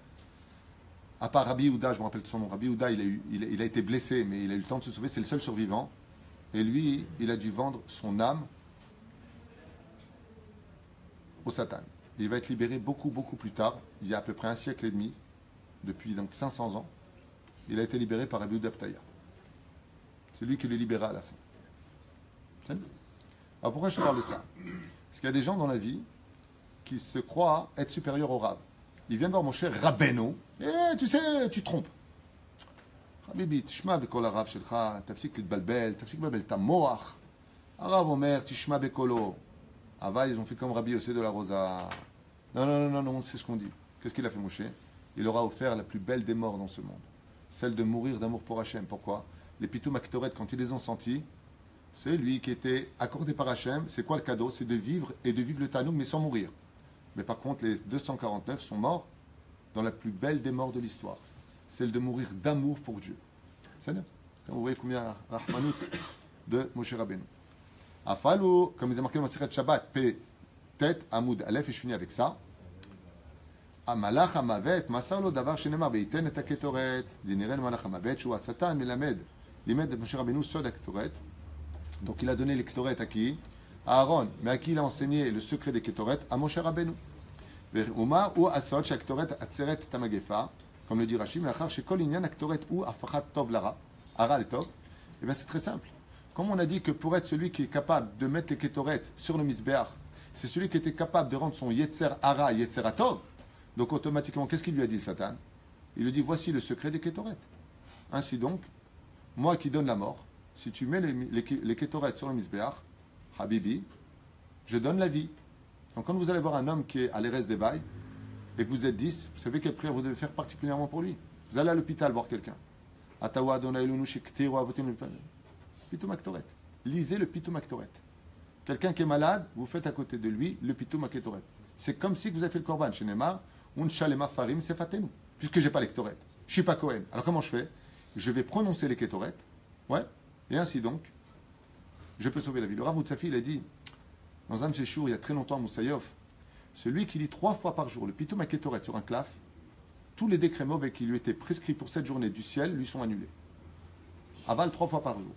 À part Rabbi Yehuda, je me rappelle de son nom. Rabbi Yehuda, il a été blessé, mais il a eu le temps de se sauver. C'est le seul survivant. Et lui, il a dû vendre son âme au Satan. Et il va être libéré beaucoup, beaucoup plus tard. Il y a à peu près un siècle et demi, depuis donc 500 ans. Il a été libéré par Rabbi Yehuda Ptaya. C'est lui qui le libéra à la fin. Alors pourquoi je parle de ça? Parce qu'il y a des gens dans la vie qui se croient être supérieurs au Rav. Ils viennent voir mon cher Rabbeinu, et tu sais, tu te trompes. Habibi, tishma bekol harav shelcha, tafsik litbalbel, tafsik babel ta moach. Harav omer, tishma bekolo. Ava, ils ont fait comme Rabbi Yossé de la Rosa. Non, c'est ce qu'on dit. Qu'est-ce qu'il a fait Moshe? Il aura offert la plus belle des morts dans ce monde. Celle de mourir d'amour pour Hachem. Pourquoi? Les Pitoum Aktoret, quand ils les ont sentis, c'est lui qui était accordé par Hachem. C'est quoi le cadeau? C'est de vivre et de vivre le Tanoum, mais sans mourir. Mais par contre, les 249 sont morts dans la plus belle des morts de l'histoire. Celle de mourir d'amour pour Dieu. C'est bien. Vous voyez combien Rahmanout de Moshe Rabbeinu. Afalou, comme ils ont marqué dans le Masechet Shabbat, P, tête, Amoud, Aleph, et je finis avec ça. Amalach Hamavet, Masalo Davar Shenemar, Beiten et Aketoret, Dinirel Malach Hamavet, Shua Satan, Melamed, Limed de Moshe Rabbeinu, Sod Aketoret. Donc il a donné les Ketoret à qui? À Aaron. Mais à qui il a enseigné le secret des Ketoret? À Moshe Rabbeinu. Uma ou Asod, Shaktoret, Atzeret, Tamagefa, comme le dit Rashi, mais Achar, Shekol Inyan, Aktoret ou Afachat Tov Lara, Ara et Tov. Eh bien c'est très simple. Comme on a dit que pour être celui qui est capable de mettre les Ketoret sur le Misbeach, c'est celui qui était capable de rendre son Yetzer Ara, Yetzer Atov. Donc automatiquement, qu'est-ce qu'il lui a dit le Satan? Il lui dit, voici le secret des Ketoret. Ainsi donc, moi qui donne la mort, si tu mets les Ketoret sur le Misbeach, Habibi, je donne la vie. Donc quand vous allez voir un homme qui est à l'Erez des Bails, et que vous êtes 10, vous savez quelle prière vous devez faire particulièrement pour lui. Vous allez à l'hôpital voir quelqu'un. Atawa Adonai Elunu Shektiro Avotim Pitoum Aktoret. Lisez le Pitoum Aktoret. Quelqu'un qui est malade, vous faites à côté de lui le Pitoum Aktoret. C'est comme si vous avez fait le Korban chez Neymar, Unshalema Farim Sefatenu. Puisque j'ai pas les Ketoret. Je suis pas Kohen. Alors comment je fais? Je vais prononcer les Ketoret. Ouais. Et ainsi donc, je peux sauver la vie. Le Rav Moutsafi, il a dit, dans un Sheshur, il y a très longtemps, Moussaïov, celui qui lit 3 fois par jour le Pitoum Aketoret sur un claf, tous les décrets mauvais qui lui étaient prescrits pour cette journée du ciel lui sont annulés. Aval 3 fois par jour.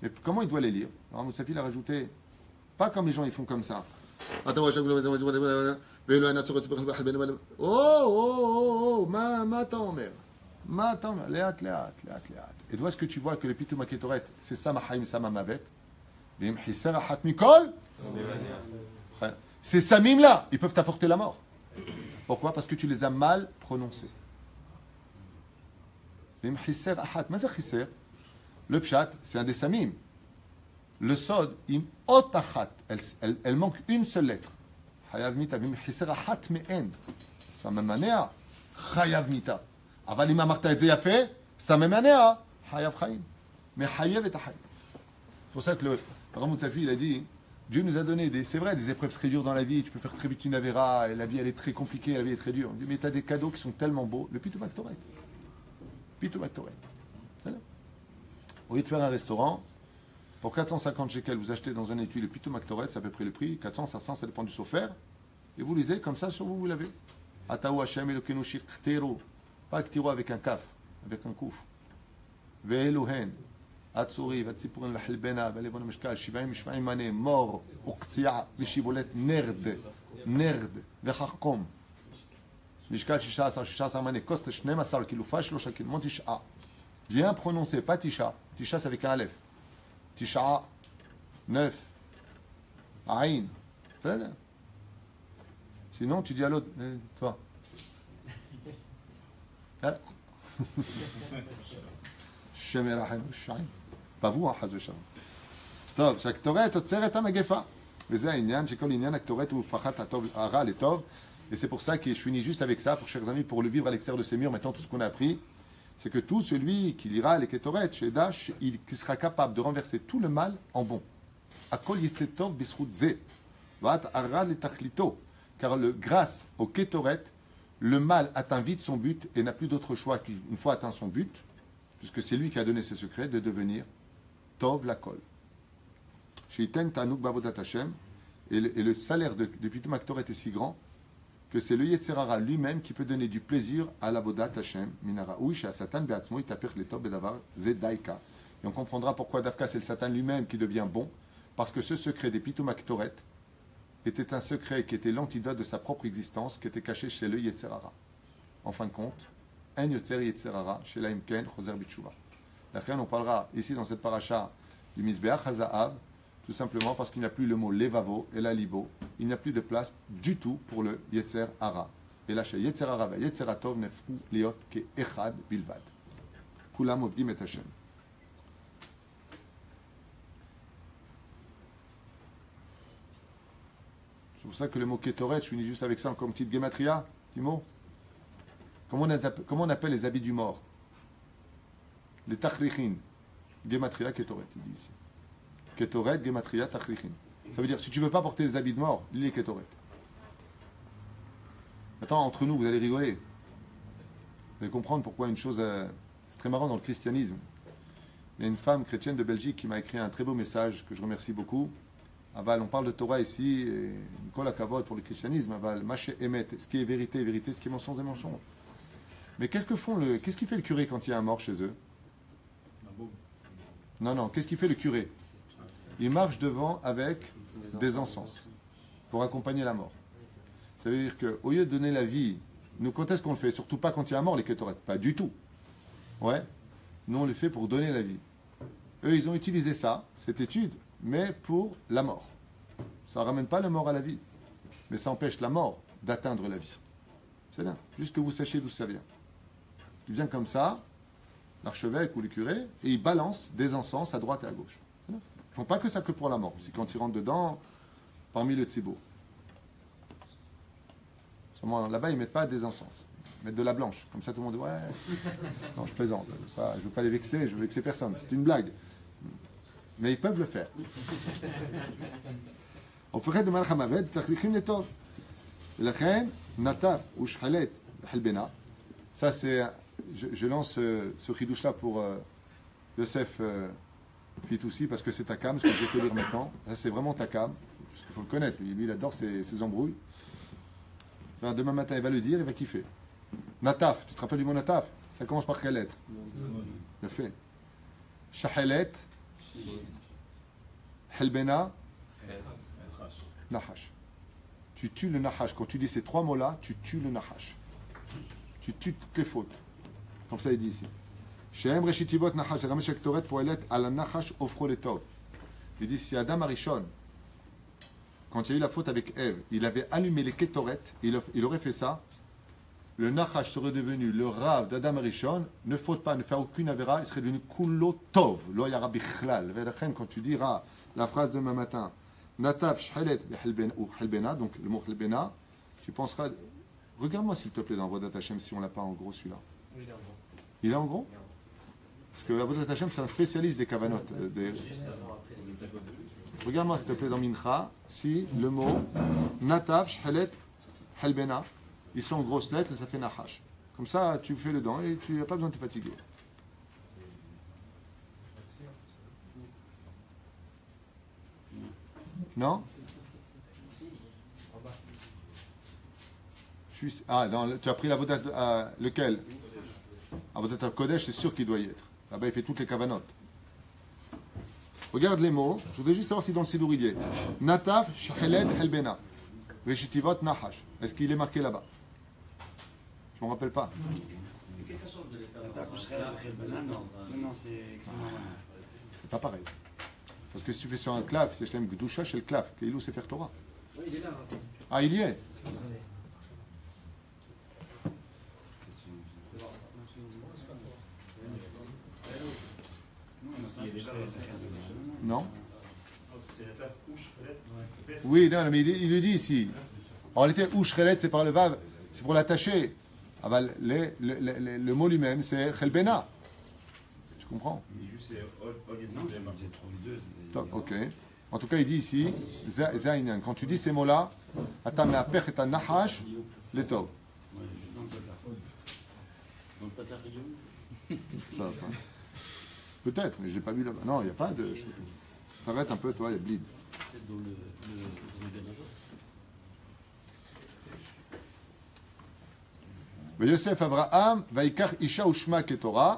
Mais comment il doit les lire? Alors Moussafi l'a rajouté, pas comme les gens ils font comme ça. Ma t'emmerde. Léat. Et d'où est-ce que tu vois que le Pitoum Aketoret, c'est Sama Haïm, Sama Mavet? Ces samim-là, ils peuvent t'apporter la mort. Pourquoi? Parce que tu les as mal prononcés. Le pshat, c'est un des samim. Le sod, im otachat, elle manque une seule lettre. Chayav mita, vim hiser achat me'en. Ça m'emanea, chayav mita. Aval im amarta et ze yafé, ça m'emanea, chayav chayim. Mais chayav et chayim. C'est pour ça que le Rav Moutsafi, il a dit, Dieu nous a donné, c'est vrai, des épreuves très dures dans la vie, tu peux faire très vite une avéra, et la vie elle est très compliquée, la vie est très dure. On dit, mais tu as des cadeaux qui sont tellement beaux. Le Pitoum Aktoret. Pitoum Aktoret. Au lieu de faire un restaurant, pour 450 shekels, vous achetez dans un étui le Pitoum Aktoret, c'est à peu près le prix, 400, 500, ça dépend du sofer, et vous lisez comme ça, sur vous, vous l'avez. Ataou Hashem Elokeinu Ktero, pas Ktero avec un kaf, avec un kouf. Ve'elohen. הצורי והציפורים והחלבנה והלבון המשקל 70 משפעים מנה מור וקציעה ושיבולת נרד וחכום משקל 16 מנה כוסת 12 קילופה 3 קילומון 9 bien prononcé pas tisha c'est avec un alef tisha 9 aïn sinon tu dis à l'autre toi Shem Rahim Shaim. Pas vous, hein, Hazou Shalom. טוב, שהקטורת עוצרת המגפה. וזה העניין, שכל עניין הקטורת הוא פחת הרע לטוב. Et c'est pour ça que je finis juste avec ça, pour chers amis, pour le vivre à l'extérieur de ces murs, maintenant tout ce qu'on a appris, c'est que tout celui qui lira les Ketoret, chez Dash, il sera capable de renverser tout le mal en bon. Akol yetzetov bisrout ze. Vat arra le tachlito. Car grâce au Ketoret, le mal atteint vite son but et n'a plus d'autre choix qu'une fois atteint son but, puisque c'est lui qui a donné ses secrets, de devenir Tov la Kol. Sheiten Tanouk Bavodat Hashem. Et le salaire de Pitum Aktoret est si grand que c'est le Yetzerara lui-même qui peut donner du plaisir à l'Avodat Hashem. Minara Ouish, à Satan Beatzmo, il tapir les top bedavar, Zedaika. Et on comprendra pourquoi Dafka, c'est le Satan lui-même qui devient bon. Parce que ce secret des Pitum Aktoret était un secret qui était l'antidote de sa propre existence, qui était caché chez le Yetzerara. En fin de compte, un Yotzer Yetzerara, chez l'Aimken, Choser Bitshuva. D'après, on parlera ici dans cette paracha du Mizbeach Hazaav, tout simplement parce qu'il n'y a plus le mot Levavo et la Libo. Il n'y a plus de place du tout pour le Yetzer Hara. Et là, chez Yetzer Hara et Yetzer Atov nefku liot ke echad bilvad. Kulam ovdim et Hashem. C'est pour ça que le mot Ketoret, je finis juste avec ça, encore une petite gematria, petit mot. Comment on appelle les habits du mort? Les tachrichin. Gematria Ketoret, il dit ici. Ketoret, Gematria, Tachrichin. Ça veut dire, si tu ne veux pas porter les habits de mort, lis les Ketoret. Maintenant, entre nous, vous allez rigoler. Vous allez comprendre pourquoi une chose... c'est très marrant dans le christianisme. Il y a une femme chrétienne de Belgique qui m'a écrit un très beau message, que je remercie beaucoup. Aval, on parle de Torah ici, et une kol hakavod pour le christianisme. Aval, maché emet, ce qui est vérité, vérité, ce qui est mensonge est mensonge. Mais qu'est-ce qu'il fait le curé quand il y a un mort chez eux? Non, qu'est-ce qu'il fait le curé? Il marche devant avec des encens pour accompagner la mort. Ça veut dire qu'au lieu de donner la vie, nous, quand est-ce qu'on le fait? Surtout pas quand il y a un mort, les Ketoret. Pas du tout. Ouais. Nous, on le fait pour donner la vie. Eux, ils ont utilisé ça, cette étude, mais pour la mort. Ça ne ramène pas la mort à la vie. Mais ça empêche la mort d'atteindre la vie. C'est bien. Juste que vous sachiez d'où ça vient. Il vient comme ça, l'archevêque ou le curé, et il balance des encens à droite et à gauche. Ils ne font pas que ça que pour la mort. C'est quand ils rentrent dedans, parmi le tzibour. Seulement, là-bas, ils ne mettent pas des encens. Ils mettent de la blanche. Comme ça, tout le monde dit, ouais. Non, je plaisante. Je ne veux pas les vexer, je veux vexer personne. C'est une blague. Mais ils peuvent le faire. הופכת במלאך המוות, תכריכים לטוב. ולכן, נטף ושחלת בחלבנה. Ça, c'est... Je lance ce chidouche-là pour Yosef Fitoussi, parce que c'est Takam, ce que je vais te lire maintenant. Ça, c'est vraiment Takam, parce qu'il faut le connaître. Lui, il adore ses embrouilles. Alors, demain matin, il va le dire, il va kiffer. Nataf, tu te rappelles du mot Nataf? Ça commence par quelle lettre? Bien fait. Shahelet, Helbena, Nahash. Tu tues le Nahash. Quand tu dis ces trois mots-là, tu tues le Nahash. Tu tues toutes les fautes. Comme ça, il dit ici. Shehem Reshitivot Nahash, Ramesh Ektoret Poelet Ala Nahash Ofro Letov. Il dit si Adam Arishon, quand il y a eu la faute avec Ève, il avait allumé les Ketoret, il aurait fait ça, le Nahash serait devenu le Rav d'Adam Arishon, ne faute pas, ne faire aucune avéra, il serait devenu Kulo Tov, Lo Yara Bichlal. Quand tu diras la phrase demain matin, Nataf Shhalet ou Helbena, donc le mot Helbena, tu penseras. Regarde-moi s'il te plaît dans Avodat Hashem si on l'a pas en gros celui-là. Oui, il est en gros. Il est en gros? Parce que Avodat Hashem c'est un spécialiste des kavanot. Regarde-moi s'il te plaît dans Mincha si le mot Nataf Shhalet Helbena, ils sont en grosses lettres et ça fait Nahash. Comme ça tu fais le dent et tu n'as pas besoin de te fatiguer. Non? Ah, tu as pris la Avodat, lequel? Avodat Kodesh, c'est sûr qu'il doit y être. Là-bas, il fait toutes les kavanotes. Regarde les mots. Je voudrais juste savoir si dans le Sidour il y est. Nataf, Shahelet, Helbena. Reshitivot, Nahash. Est-ce qu'il est marqué là-bas? Je ne me rappelle pas. Qu'est-ce que ça change de les faire? Non, C'est pas pareil. Parce que si tu fais sur un clav, c'est Shlem Gdusha chez le clav. Keilou, c'est faire Torah. Oui, il est là. Ah, il y est. Non? Oui, non, mais il le dit ici. En réalité, Ushrelet, c'est par le vav, c'est pour l'attacher. Le mot lui-même, c'est Chelbena. Tu comprends? Ok. En tout cas, il dit ici, Zainian. Quand tu dis ces mots-là, Ata me'apech et nahash, le tov. Ça, peut-être, mais je n'ai pas vu là-bas. Non, il n'y a pas de. T'arrêtes un peu, toi, il y a bleed. ויוסף אברהם ויקח אישה ושמה כתורה,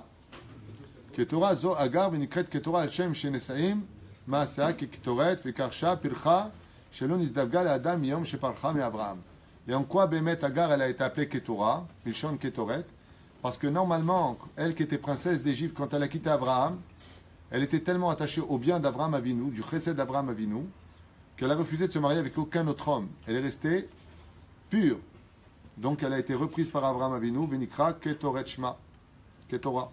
כתורה זו אגר ונקראת כתורה על שם שנשאים מעשה כקטורת וקרשה פרחה שלא נזדווגה לאדם מיום שפרחה מאברהם. Et en quoi באמת Agar elle a été appelée Ketora, Milchon Ketoret, parce que normalement, elle qui était princesse d'Égypte, quand elle a quitté Abraham, elle était tellement attachée au bien d'Abraham Avinu, du chesed d'Abraham Avinu, qu'elle a refusé de se marier avec aucun autre homme. Elle est restée pure. Donc elle a été reprise par Abraham Avinu, Venikra Ketoret Shma, Ketora.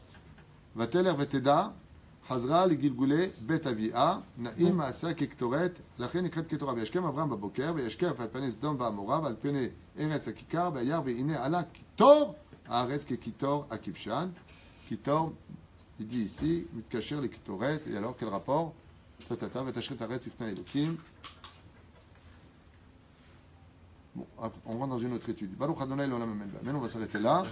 Vateler Veteda, Hazra לגלגולי בית אביה, נעים מעשה כקטורת, לכן נקראת קטורה. וישכם אברהם בבוקר, וישכב על פני סדום ועמורה, ועל פני ארץ הכיכר, וירא והנה עלה קיטור הארץ כקיטור הכבשן. קיטור, il dit ici, מתקשר לקטורת, et alors quel rapport? תתתה ותשחית הארץ לפני האלוקים. Bon, on rentre dans une autre étude. Baruch Adonai l'olam amen. Mais on va s'arrêter là.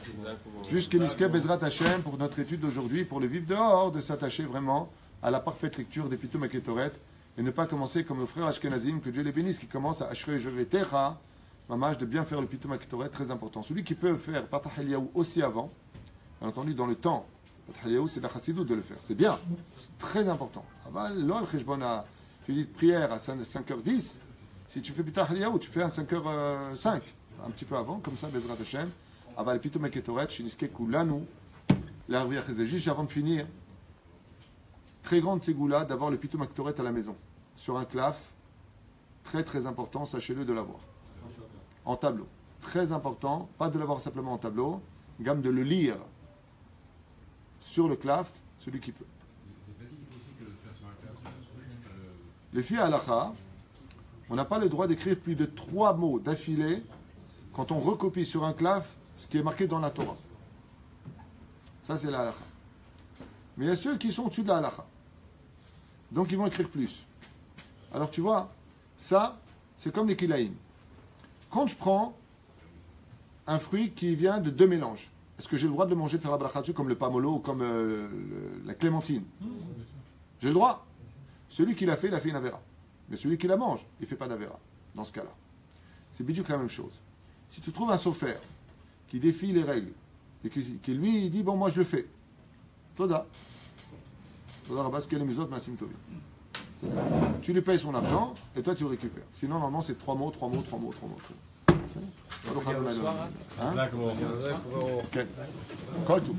Jusqu'à Niske Bezrat Hashem pour notre étude d'aujourd'hui, pour le vivre dehors, de s'attacher vraiment à la parfaite lecture des Pitoum et Ketoret et ne pas commencer comme nos frères Ashkenazim, que Dieu les bénisse, qui commencent à Ashrei Jevetecha, mamage, de bien faire le Pitoum et Ketoret, très important. Celui qui peut faire Patah Eliyahu aussi avant, bien entendu dans le temps, Patah Eliyahu c'est la Chassidut de le faire, c'est bien, c'est très important. Aval, lo al-Cheshbon à, tu dis prière à 5h10. Si tu fais Pitah Eliyahu, tu fais un 5h05, un petit peu avant, comme ça, Bezrat Hashem. Aval Pitoum et Ketoret, Shiniske Kulanu, l'Arviach Ezeh. Juste avant de finir, très grande ségoula d'avoir le Pitoum et Ketoret à la maison. Sur un claf, très très important, sachez-le de l'avoir. En tableau. Très important, pas de l'avoir simplement en tableau, gamme de le lire sur le claf, celui qui peut. Les filles à halakha, on n'a pas le droit d'écrire plus de 3 mots d'affilée quand on recopie sur un claf ce qui est marqué dans la Torah. Ça, c'est la halakha. Mais il y a ceux qui sont au-dessus de la halakha. Donc, ils vont écrire plus. Alors, tu vois, ça, c'est comme les kilaïm. Quand je prends un fruit qui vient de 2 mélanges, est-ce que j'ai le droit de le manger, de faire la bracha dessus, comme le pamolo ou comme la clémentine? J'ai le droit. Celui qui l'a fait, il a fait une avéra. Mais celui qui la mange, il ne fait pas d'avéra, dans ce cas-là. C'est bidjouk la même chose. Si tu trouves un sofer qui défie les règles, et qui lui, il dit, bon, moi je le fais. Toda. Toda rabas kele mizot masim tovi. Tu lui payes son argent, et toi tu le récupères. Sinon, normalement, c'est 3 mots, 3 mots, 3 mots, 3 mots. Hein? D'accord. Kol tout.